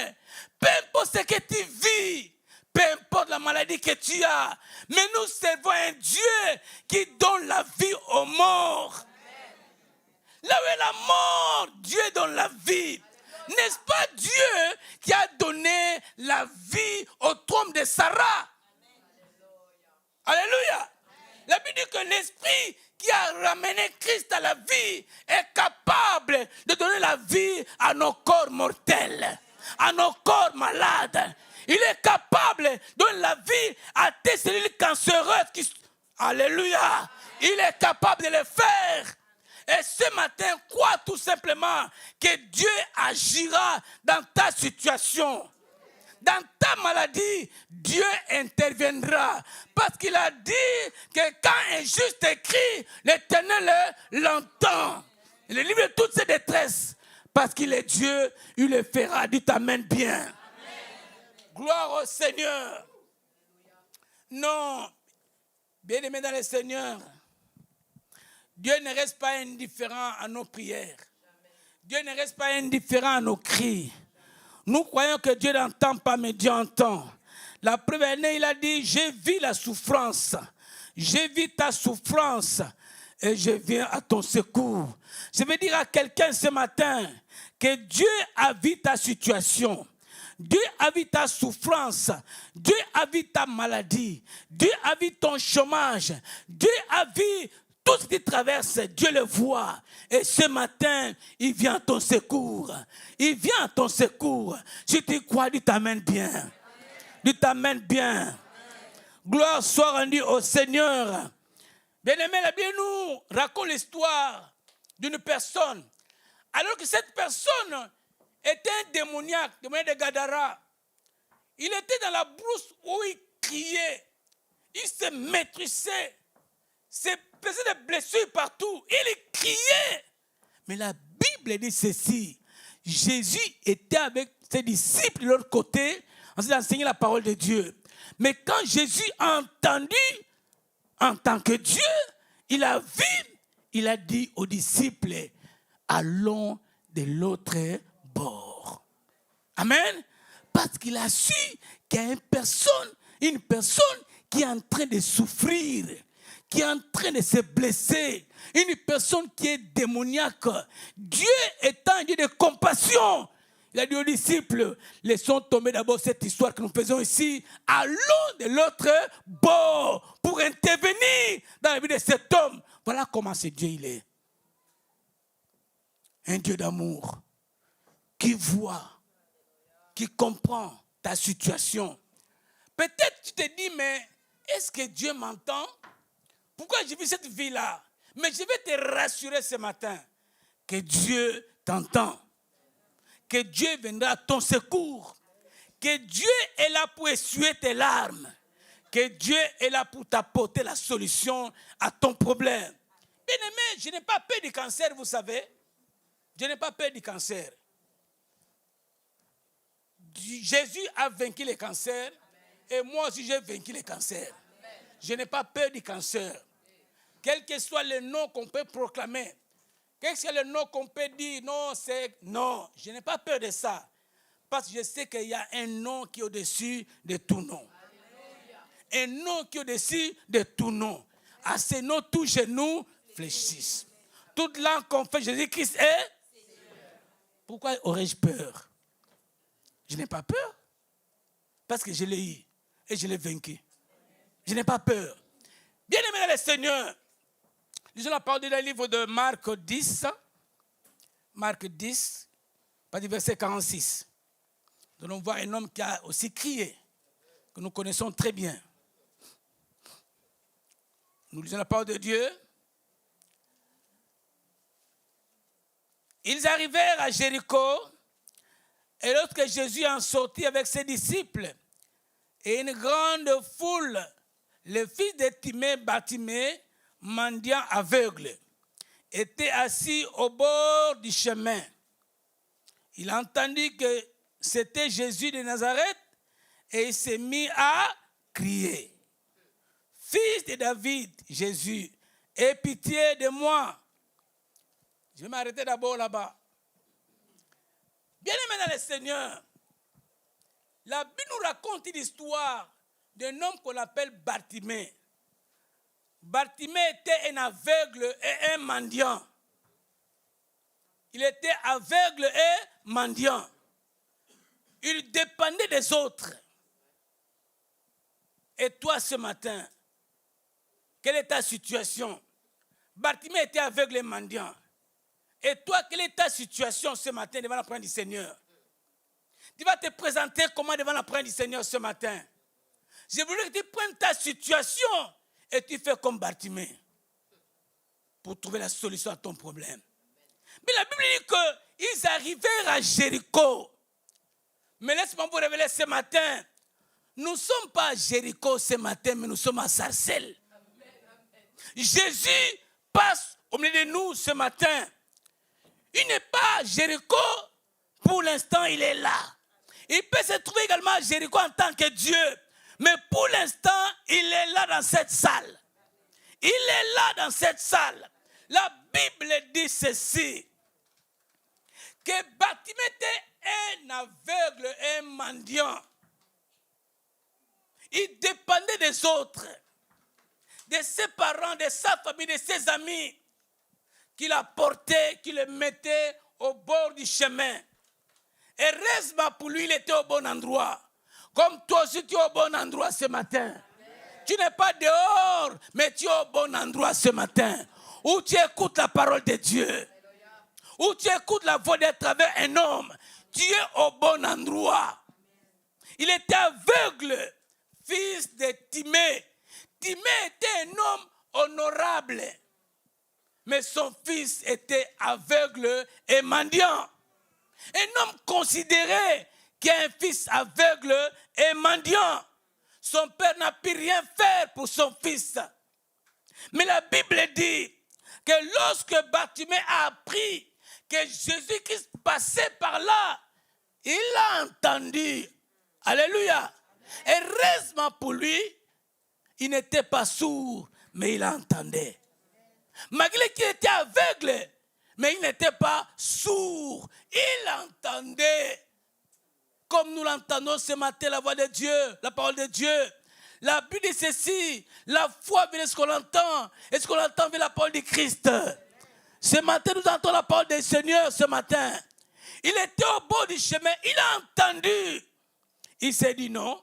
Speaker 2: peu importe ce que tu vis, peu importe la maladie que tu as, mais nous servons un Dieu qui donne la vie aux morts. Là où est la mort, Dieu donne la vie. N'est-ce pas Dieu qui a donné la vie au trône de Sarah? Alléluia. La Bible dit que l'Esprit qui a ramené Christ à la vie est capable de donner la vie à nos corps mortels, à nos corps malades. Il est capable de donner la vie à tes cellules cancéreuses. Alléluia. Il est capable de le faire. Et ce matin, crois tout simplement que Dieu agira dans ta situation. Dans ta maladie, Dieu interviendra. Parce qu'il a dit que quand un juste crie, l'Éternel l'entend. Il est libre de toutes ses détresses. Parce qu'il est Dieu, il le fera. Dieu t'amène bien. Amen. Gloire au Seigneur. Non, bien-aimé dans le Seigneur, Dieu ne reste pas indifférent à nos prières. Dieu ne reste pas indifférent à nos cris. Nous croyons que Dieu n'entend pas, mais Dieu entend. La première année, il a dit, j'ai vu la souffrance. J'ai vu ta souffrance et je viens à ton secours. Je veux dire à quelqu'un ce matin que Dieu a vu ta situation. Dieu a vu ta souffrance. Dieu a vu ta maladie. Dieu a vu ton chômage. Dieu a vu tout ce qui traverse, Dieu le voit. Et ce matin, il vient à ton secours. Il vient à ton secours. Si tu crois, Dieu t'amène bien. Dieu t'amène bien. Gloire soit rendue au Seigneur. Bien-aimé, la Bible nous raconte l'histoire d'une personne. Alors que cette personne était un démoniaque de Gadara. Il était dans la brousse où il criait. Il se maîtrisait. Se faisait des blessures partout. Il criait. Mais la Bible dit ceci. Jésus était avec ses disciples de l'autre côté en train d'enseigner la parole de Dieu. Mais quand Jésus a entendu, en tant que Dieu, il a vu, il a dit aux disciples, allons de l'autre bord. Amen. Parce qu'il a su qu'il y a une personne qui est en train de souffrir, qui est en train de se blesser, une personne qui est démoniaque. Dieu étant un Dieu de compassion, il a dit aux disciples, laissons tomber d'abord cette histoire que nous faisons ici, allons de l'autre bord pour intervenir dans la vie de cet homme. Voilà comment ce Dieu il est. Un Dieu d'amour qui voit, qui comprend ta situation. Peut-être tu te dis, mais est-ce que Dieu m'entend? Pourquoi j'ai vu cette vie-là? Mais je vais te rassurer ce matin que Dieu t'entend. Que Dieu viendra à ton secours. Que Dieu est là pour essuyer tes larmes. Que Dieu est là pour t'apporter la solution à ton problème. Bien-aimé, je n'ai pas peur du cancer, vous savez. Je n'ai pas peur du cancer. Jésus a vaincu le cancer. Et moi aussi, j'ai vaincu le cancer. Je n'ai pas peur du cancer. Quel que soit le nom qu'on peut proclamer. Quel que soit le nom qu'on peut dire, non, je n'ai pas peur de ça. Parce que je sais qu'il y a un nom qui est au-dessus de tout nom. Un nom qui est au-dessus de tout nom. À ce nom, tous genoux fléchissent. Toute langue confesse Jésus-Christ est. Pourquoi aurais-je peur? Je n'ai pas peur. Parce que je l'ai eu et je l'ai vaincu. Je n'ai pas peur. Bien-aimés dans le Seigneur, lisons la parole dans le livre de Marc 10. Marc 10, pas du verset 46. Nous allons voir un homme qui a aussi crié, que nous connaissons très bien. Nous lisons la parole de Dieu. Ils arrivèrent à Jéricho, et lorsque Jésus en sortit avec ses disciples, et une grande foule, le fils de Timée, Bartimée, mendiant aveugle, était assis au bord du chemin. Il entendit que c'était Jésus de Nazareth et il s'est mis à crier. Fils de David, Jésus, aie pitié de moi. Je vais m'arrêter d'abord là-bas. Bien-aimé dans le Seigneur, la Bible nous raconte une histoire d'un homme qu'on appelle Bartimée. Bartimée était un aveugle et un mendiant. Il était aveugle et mendiant. Il dépendait des autres. Et toi ce matin, quelle est ta situation? Bartimée était aveugle et mendiant. Et toi, quelle est ta situation ce matin devant la présence du Seigneur? Tu vas te présenter comment devant la présence du Seigneur ce matin? Je voudrais que tu prennes ta situation et tu fais comme Bartimée pour trouver la solution à ton problème. Mais la Bible dit qu'ils arrivèrent à Jéricho. Mais laisse-moi vous révéler ce matin, nous ne sommes pas à Jéricho ce matin, mais nous sommes à Sarcelles. Jésus passe au milieu de nous ce matin. Il n'est pas à Jéricho, pour l'instant il est là. Il peut se trouver également à Jéricho en tant que Dieu. Mais pour l'instant, il est là dans cette salle. Il est là dans cette salle. La Bible dit ceci. Que Bartimée était un aveugle et un mendiant. Il dépendait des autres. De ses parents, de sa famille, de ses amis. Qui la portaient, qui le mettaient au bord du chemin. Heureusement pour lui, il était au bon endroit. Comme toi aussi, tu es au bon endroit ce matin. Amen. Tu n'es pas dehors, mais tu es au bon endroit ce matin. Où tu écoutes la parole de Dieu. Alléluia. Où tu écoutes la voix de travers un homme. Tu es au bon endroit. Il était aveugle, fils de Timée. Timée était un homme honorable. Mais son fils était aveugle et mendiant. Un homme considéré qui a un fils aveugle et mendiant. Son père n'a pu rien faire pour son fils. Mais la Bible dit que lorsque Bartimée a appris que Jésus-Christ passait par là, il a entendu. Alléluia. Et heureusement pour lui, il n'était pas sourd, mais il entendait. Malgré qu'il était aveugle, mais il n'était pas sourd. Il entendait. Comme nous l'entendons ce matin, la voix de Dieu, la parole de Dieu. La Bible dit ceci, la foi vient de ce qu'on entend, et ce qu'on entend vient de la parole de Christ. Ce matin, nous entendons la parole du Seigneur ce matin. Il était au bord du chemin, il a entendu. Il s'est dit non,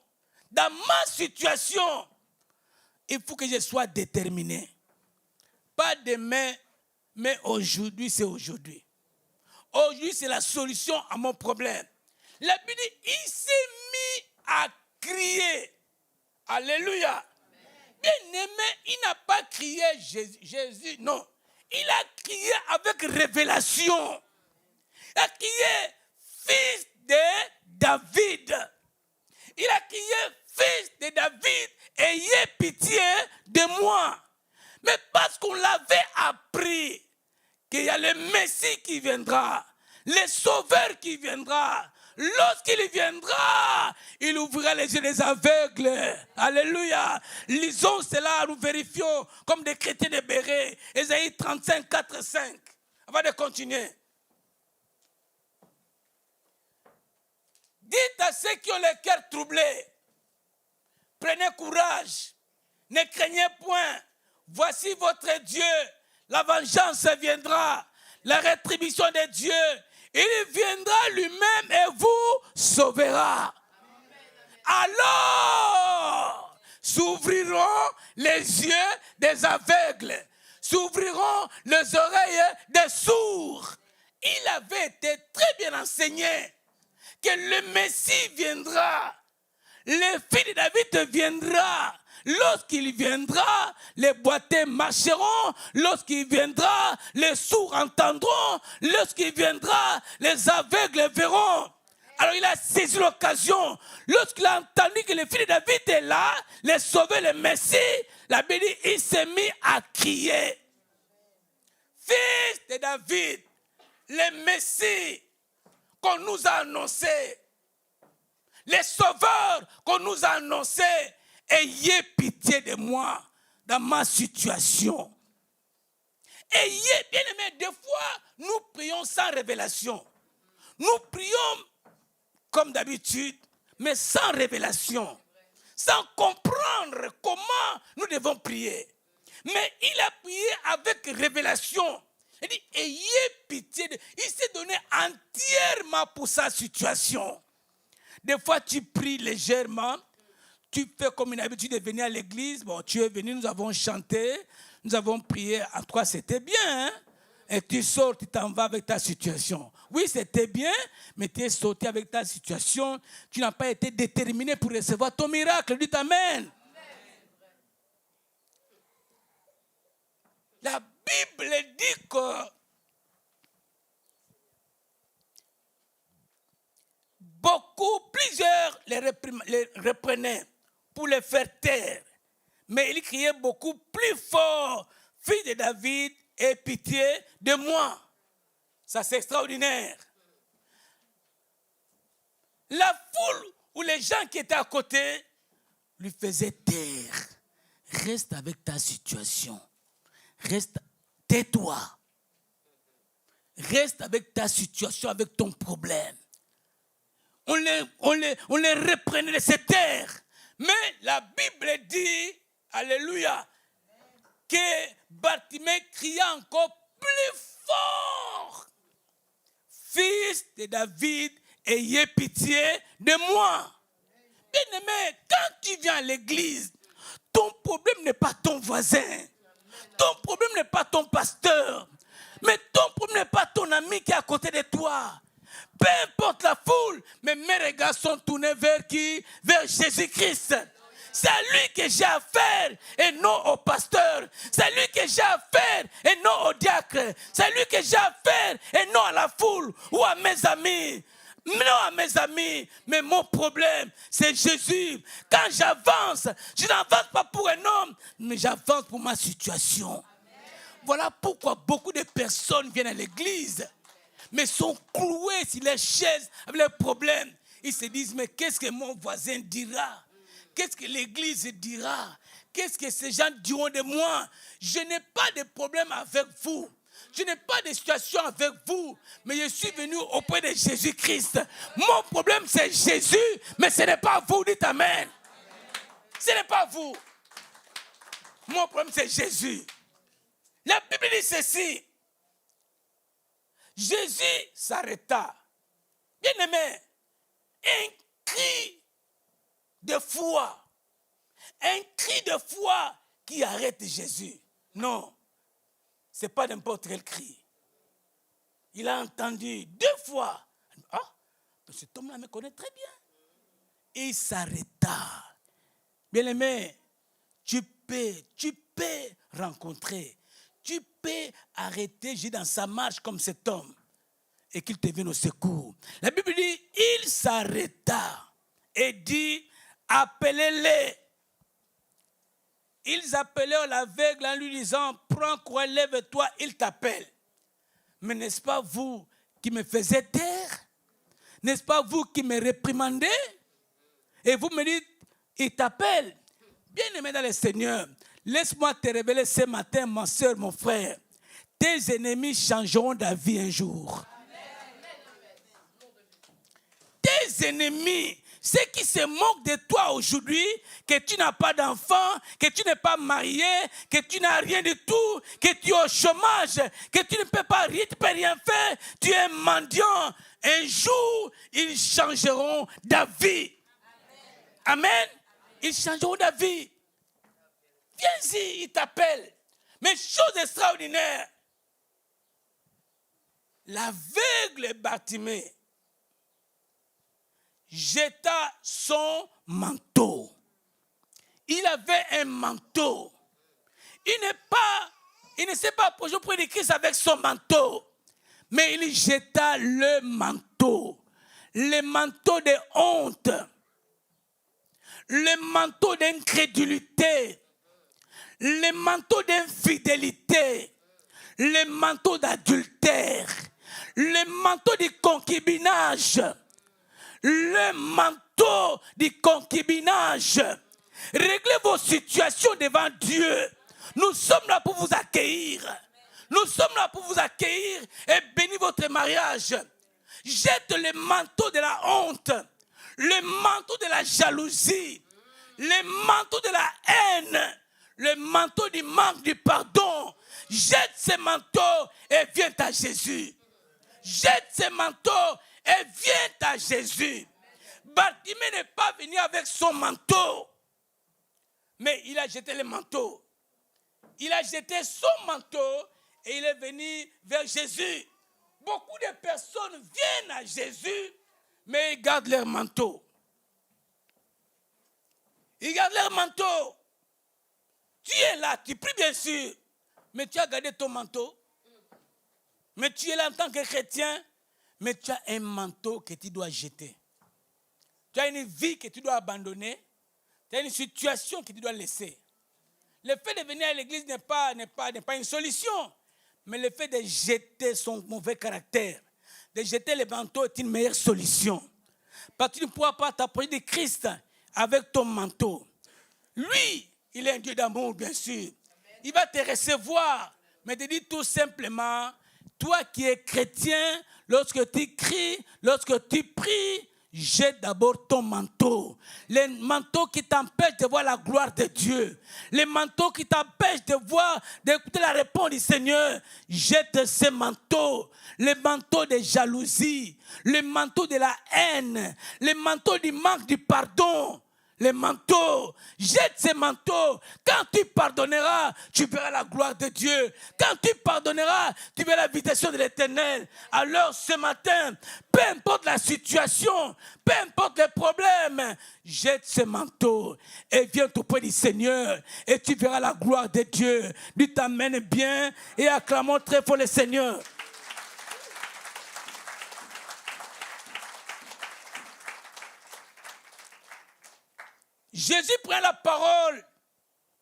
Speaker 2: dans ma situation, il faut que je sois déterminé. Pas demain, mais aujourd'hui, c'est aujourd'hui. Aujourd'hui, c'est la solution à mon problème. La Bible dit, il s'est mis à crier. Alléluia. Bien-aimé, il n'a pas crié Jésus, non. Il a crié avec révélation. Il a crié fils de David. Il a crié fils de David, ayez pitié de moi. Mais parce qu'on l'avait appris qu'il y a le Messie qui viendra, le Sauveur qui viendra. Lorsqu'il viendra, il ouvrira les yeux des aveugles. Alléluia. Lisons cela, nous vérifions comme des chrétiens de Béret. Ésaïe 35, 4, 5. Avant de continuer. Dites à ceux qui ont le cœur troublé, prenez courage, ne craignez point. Voici votre Dieu, la vengeance viendra, la rétribution de Dieu. Il viendra lui-même et vous sauvera. Alors, s'ouvriront les yeux des aveugles, s'ouvriront les oreilles des sourds. Il avait été très bien enseigné que le Messie viendra, le fils de David viendra. Lorsqu'il viendra, les boiteux marcheront. Lorsqu'il viendra, les sourds entendront. Lorsqu'il viendra, les aveugles verront. Alors il a saisi l'occasion. Lorsqu'il a entendu que le fils de David est là, les sauver, le Messie, la Bible dit, il s'est mis à crier. Fils de David, le Messie qu'on nous a annoncé, les sauveurs qu'on nous a annoncés, ayez pitié de moi dans ma situation. Ayez, bien aimé, des fois, nous prions sans révélation. Nous prions comme d'habitude, mais sans révélation. Sans comprendre comment nous devons prier. Mais il a prié avec révélation. Il dit, ayez pitié de... Il s'est donné entièrement pour sa situation. Des fois, tu pries légèrement. Tu fais comme une habitude de venir à l'église. Bon, tu es venu, nous avons chanté, nous avons prié. En tout cas, c'était bien. Hein? Et tu sors, tu t'en vas avec ta situation. Oui, c'était bien, mais tu es sorti avec ta situation. Tu n'as pas été déterminé pour recevoir ton miracle. Dis amen. La Bible dit que plusieurs les reprenaient pour les faire taire. Mais il criait beaucoup plus fort, fils de David, aie pitié de moi. Ça, c'est extraordinaire. La foule ou les gens qui étaient à côté lui faisaient taire. Reste avec ta situation. Reste, tais-toi. Reste avec ta situation, avec ton problème. On les reprenait de ces terres. Mais la Bible dit, alléluia, que Bartimée cria encore plus fort. Fils de David, ayez pitié de moi. Bien-aimé, quand tu viens à l'église, ton problème n'est pas ton voisin. Ton problème n'est pas ton pasteur. Mais ton problème n'est pas ton ami qui est à côté de toi. Peu importe la foule, mais mes regards sont tournés vers qui? Vers Jésus-Christ. C'est à lui que j'ai affaire et non au pasteur. C'est à lui que j'ai affaire et non au diacre. C'est à lui que j'ai affaire et non à la foule ou à mes amis. Non à mes amis, mais mon problème, c'est Jésus. Quand j'avance, je n'avance pas pour un homme, mais j'avance pour ma situation. Amen. Voilà pourquoi beaucoup de personnes viennent à l'église. mais sont cloués sur les chaises avec leurs problèmes. Ils se disent, mais qu'est-ce que mon voisin dira? Qu'est-ce que l'église dira? Qu'est-ce que ces gens diront de moi? Je n'ai pas de problème avec vous. Je n'ai pas de situation avec vous, mais je suis venu auprès de Jésus-Christ. Mon problème, c'est Jésus, mais ce n'est pas vous. Dites Amen. Ce n'est pas vous. Mon problème, c'est Jésus. La Bible dit ceci. Jésus s'arrêta. Bien-aimé, un cri de foi. Un cri de foi qui arrête Jésus. Non. Ce n'est pas n'importe quel cri. Il a entendu 2 fois. Ah, cet homme-là me connaît très bien. Et il s'arrêta. Bien-aimé, tu peux rencontrer, tu peux arrêter Jésus dans sa marche comme cet homme et qu'il te vienne au secours. La Bible dit, il s'arrêta et dit, appelez-les. Ils appelèrent l'aveugle en lui disant, prends courage, lève-toi, il t'appelle. Mais n'est-ce pas vous qui me faisiez taire? N'est-ce pas vous qui me réprimandez? Et vous me dites, il t'appelle. Bien-aimé dans le Seigneur, laisse-moi te révéler ce matin, ma soeur, mon frère. Tes ennemis changeront d'avis un jour. Tes ennemis, ceux qui se moquent de toi aujourd'hui, que tu n'as pas d'enfant, que tu n'es pas marié, que tu n'as rien du tout, que tu es au chômage, que tu ne peux pas rien, tu ne peux rien faire, tu es mendiant. Un jour, ils changeront d'avis. Amen. Ils changeront d'avis. Viens-y, il t'appelle. Mais chose extraordinaire, l'aveugle Bartimée jeta son manteau. Il avait un manteau. Il ne s'est pas approché auprès de Christ avec son manteau, mais il jeta le manteau de honte, le manteau d'incrédulité, le manteau d'infidélité, le manteau d'adultère, le manteau du concubinage. Le manteau du concubinage. Réglez vos situations devant Dieu. Nous sommes là pour vous accueillir. Nous sommes là pour vous accueillir et bénir votre mariage. Jette le manteau de la honte, le manteau de la jalousie, le manteau de la haine, le manteau du manque du pardon. Jette ce manteau et viens à Jésus. Jette ce manteau et viens à Jésus. Bartimée n'est pas venu avec son manteau, mais il a jeté le manteau. Il a jeté son manteau et il est venu vers Jésus. Beaucoup de personnes viennent à Jésus, mais ils gardent leur manteau. Ils gardent leur manteau. Tu es là, tu pries bien sûr, mais tu as gardé ton manteau. Mais tu es là en tant que chrétien, mais tu as un manteau que tu dois jeter. Tu as une vie que tu dois abandonner. Tu as une situation que tu dois laisser. Le fait de venir à l'église n'est pas une solution. Mais le fait de jeter son mauvais caractère, de jeter le manteau est une meilleure solution. Parce que tu ne pourras pas t'approcher de Christ avec ton manteau. Lui, il est un Dieu d'amour, bien sûr. Il va te recevoir. Mais te dit tout simplement, toi qui es chrétien, lorsque tu cries, lorsque tu pries, jette d'abord ton manteau. Le manteau qui t'empêche de voir la gloire de Dieu. Le manteau qui t'empêche d'écouter la réponse du Seigneur. Jette ce manteau. Le manteau de jalousie. Le manteau de la haine. Le manteau du manque du pardon. Les manteaux, jette ces manteaux. Quand tu pardonneras, tu verras la gloire de Dieu. Quand tu pardonneras, tu verras la visitation de l'Éternel. Alors ce matin, peu importe la situation, peu importe les problèmes, jette ces manteaux et viens auprès du Seigneur et tu verras la gloire de Dieu. Lui t'amène bien et acclamons très fort le Seigneur. Jésus prend la parole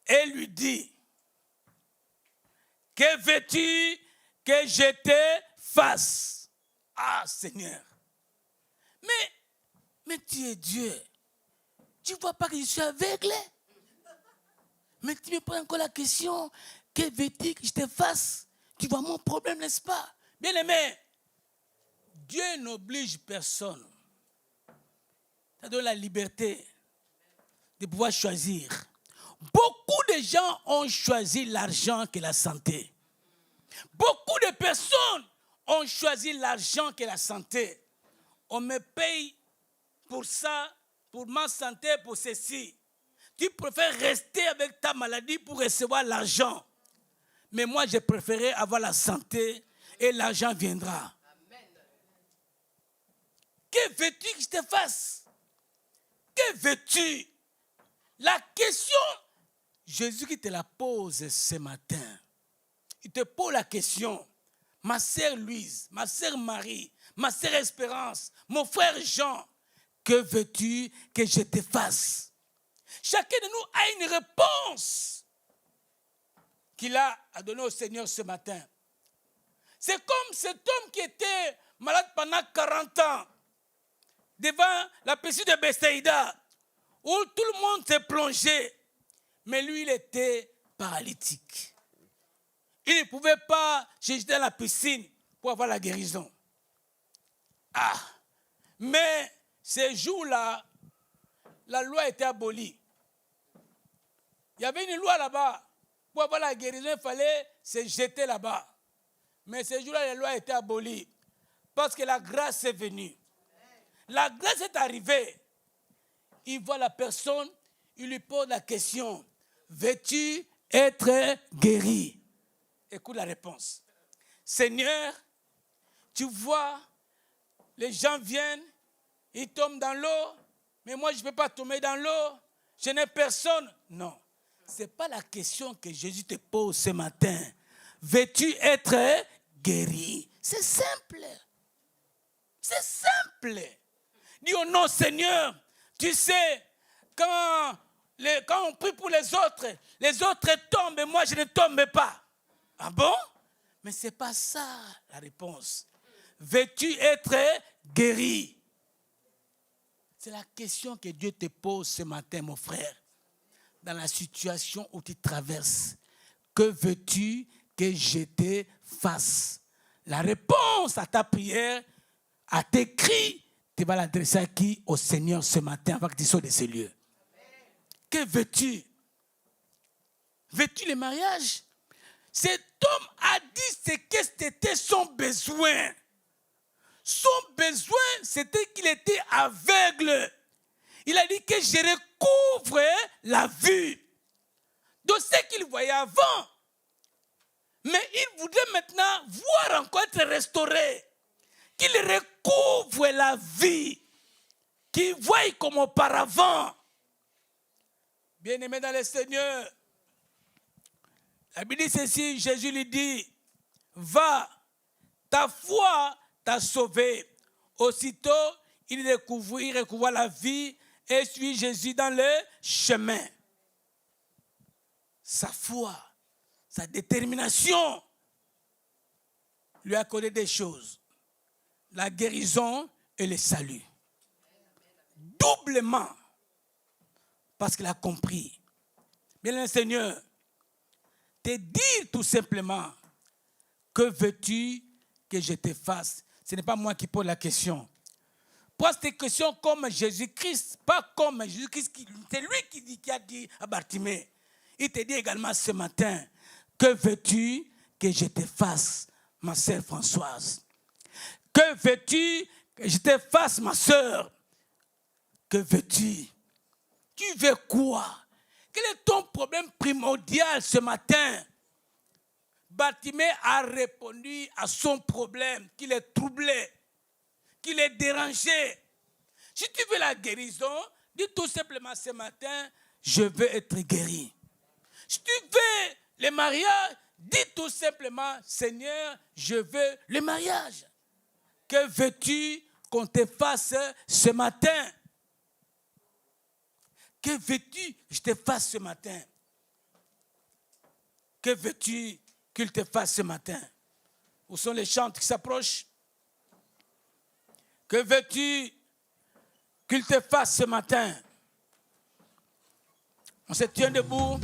Speaker 2: et lui dit, que veux-tu que je te fasse? Ah, Seigneur. Mais tu es Dieu. Tu ne vois pas que je suis aveugle? Mais tu me poses encore la question, que veux-tu que je te fasse? Tu vois mon problème, n'est-ce pas? Bien-aimé, Dieu n'oblige personne. Ça donne la liberté de pouvoir choisir. Beaucoup de gens ont choisi l'argent que la santé. Beaucoup de personnes ont choisi l'argent que la santé. On me paye pour ça, pour ma santé, pour ceci. Tu préfères rester avec ta maladie pour recevoir l'argent. Mais moi, je préférais avoir la santé et l'argent viendra. Amen. Que veux-tu que je te fasse? Que veux-tu? La question, Jésus qui te la pose ce matin. Il te pose la question. Ma sœur Louise, ma sœur Marie, ma sœur Espérance, mon frère Jean, que veux-tu que je te fasse? Chacun de nous a une réponse qu'il a à donner au Seigneur ce matin. C'est comme cet homme qui était malade pendant 40 ans devant la piscine de Bethsaïda où tout le monde s'est plongé. Mais lui, il était paralytique. Il ne pouvait pas se jeter dans la piscine pour avoir la guérison. Ah! Mais ces jours-là, la loi était abolie. Il y avait une loi là-bas. Pour avoir la guérison, il fallait se jeter là-bas. Mais ces jours-là, la loi était abolie. Parce que la grâce est venue. La grâce est arrivée. Il voit la personne, il lui pose la question. Veux-tu être guéri? Écoute la réponse. Seigneur, tu vois, les gens viennent, ils tombent dans l'eau, mais moi je ne peux pas tomber dans l'eau. Je n'ai personne. Non. Ce n'est pas la question que Jésus te pose ce matin. Veux-tu être guéri? C'est simple. C'est simple. Dis au nom, Seigneur, tu sais, quand on prie pour les autres tombent et moi je ne tombe pas. Ah bon? Mais ce n'est pas ça la réponse. Veux-tu être guéri? C'est la question que Dieu te pose ce matin, mon frère. Dans la situation où tu traverses, que veux-tu que je te fasse? La réponse à ta prière, à tes cris, tu vas l'adresser à qui? Au Seigneur ce matin avant que tu sortes de ces lieux. Que veux-tu? Veux-tu le mariage? Cet homme a dit ce que c'était son besoin. Son besoin, c'était qu'il était aveugle. Il a dit que je recouvre la vue de ce qu'il voyait avant. Mais il voudrait maintenant voir encore être restauré. Qu'il recouvre la vie. Qu'il voie comme auparavant. Bien-aimé dans le Seigneur, la Bible dit ceci, Jésus lui dit, va, ta foi t'a sauvé. Aussitôt, il recouvre la vie et suit Jésus dans le chemin. Sa foi, sa détermination lui a accordé des choses. La guérison et le salut. Doublement. Parce qu'il a compris. Bien le Seigneur, te dire tout simplement, que veux-tu que je te fasse? Ce n'est pas moi qui pose la question. Pose tes questions comme Jésus-Christ, pas comme Jésus-Christ. C'est lui qui a dit à Bartimée. Il te dit également ce matin, que veux-tu que je te fasse, ma sœur Françoise? Que veux-tu que je te fasse, ma sœur? Que veux-tu? Tu veux quoi? Quel est ton problème primordial ce matin? Bartimée a répondu à son problème, qu'il est troublé, qu'il est dérangé. Si tu veux la guérison, dis tout simplement ce matin, je veux être guéri. Si tu veux le mariage, dis tout simplement, Seigneur, je veux le mariage. Que veux-tu qu'on te fasse ce matin? Que veux-tu que je te fasse ce matin? Que veux-tu qu'il te fasse ce matin? Où sont les chants qui s'approchent? Que veux-tu qu'il te fasse ce matin? On se tient debout.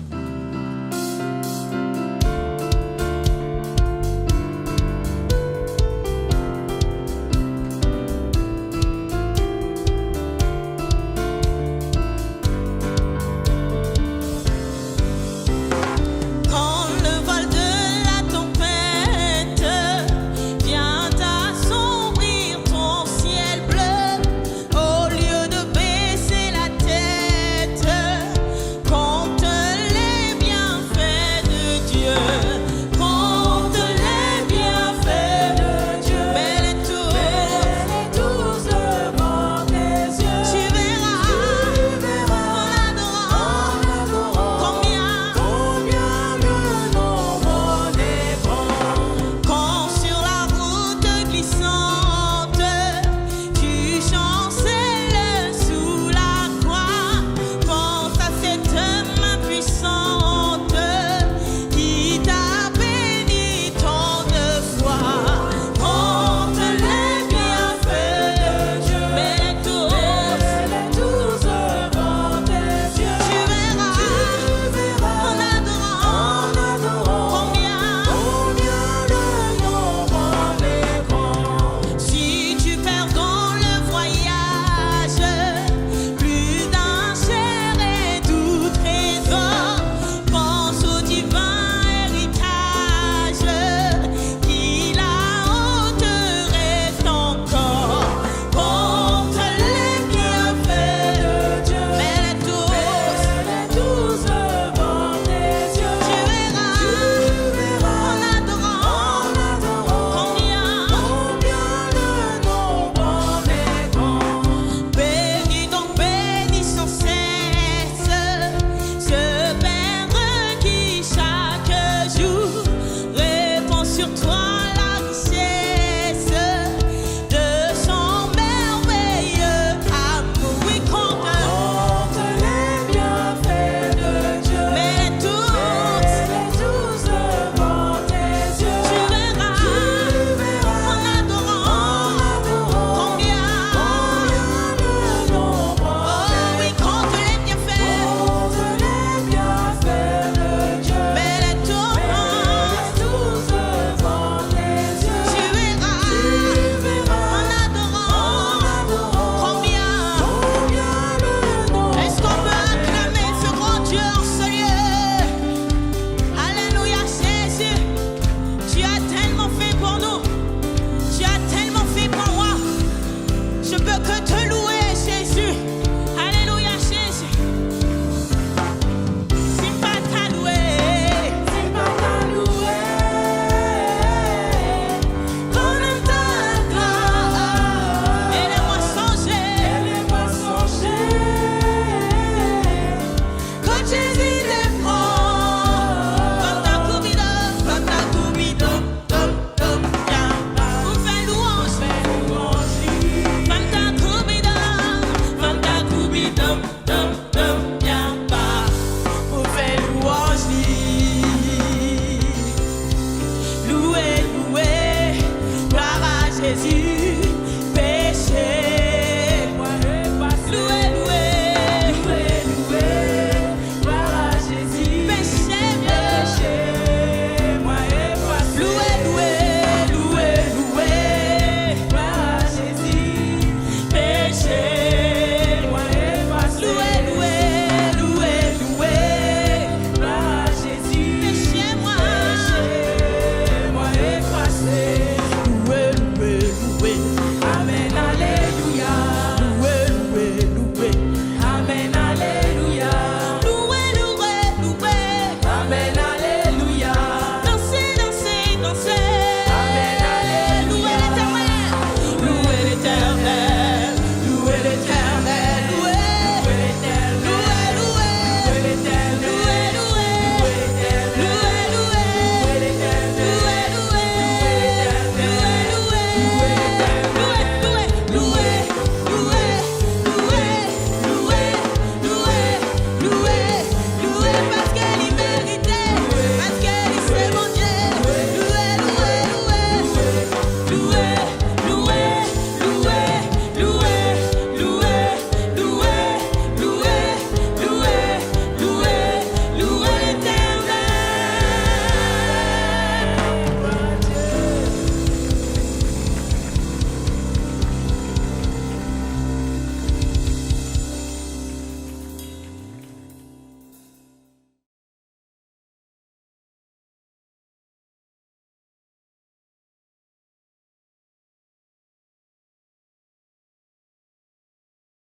Speaker 1: Jésus.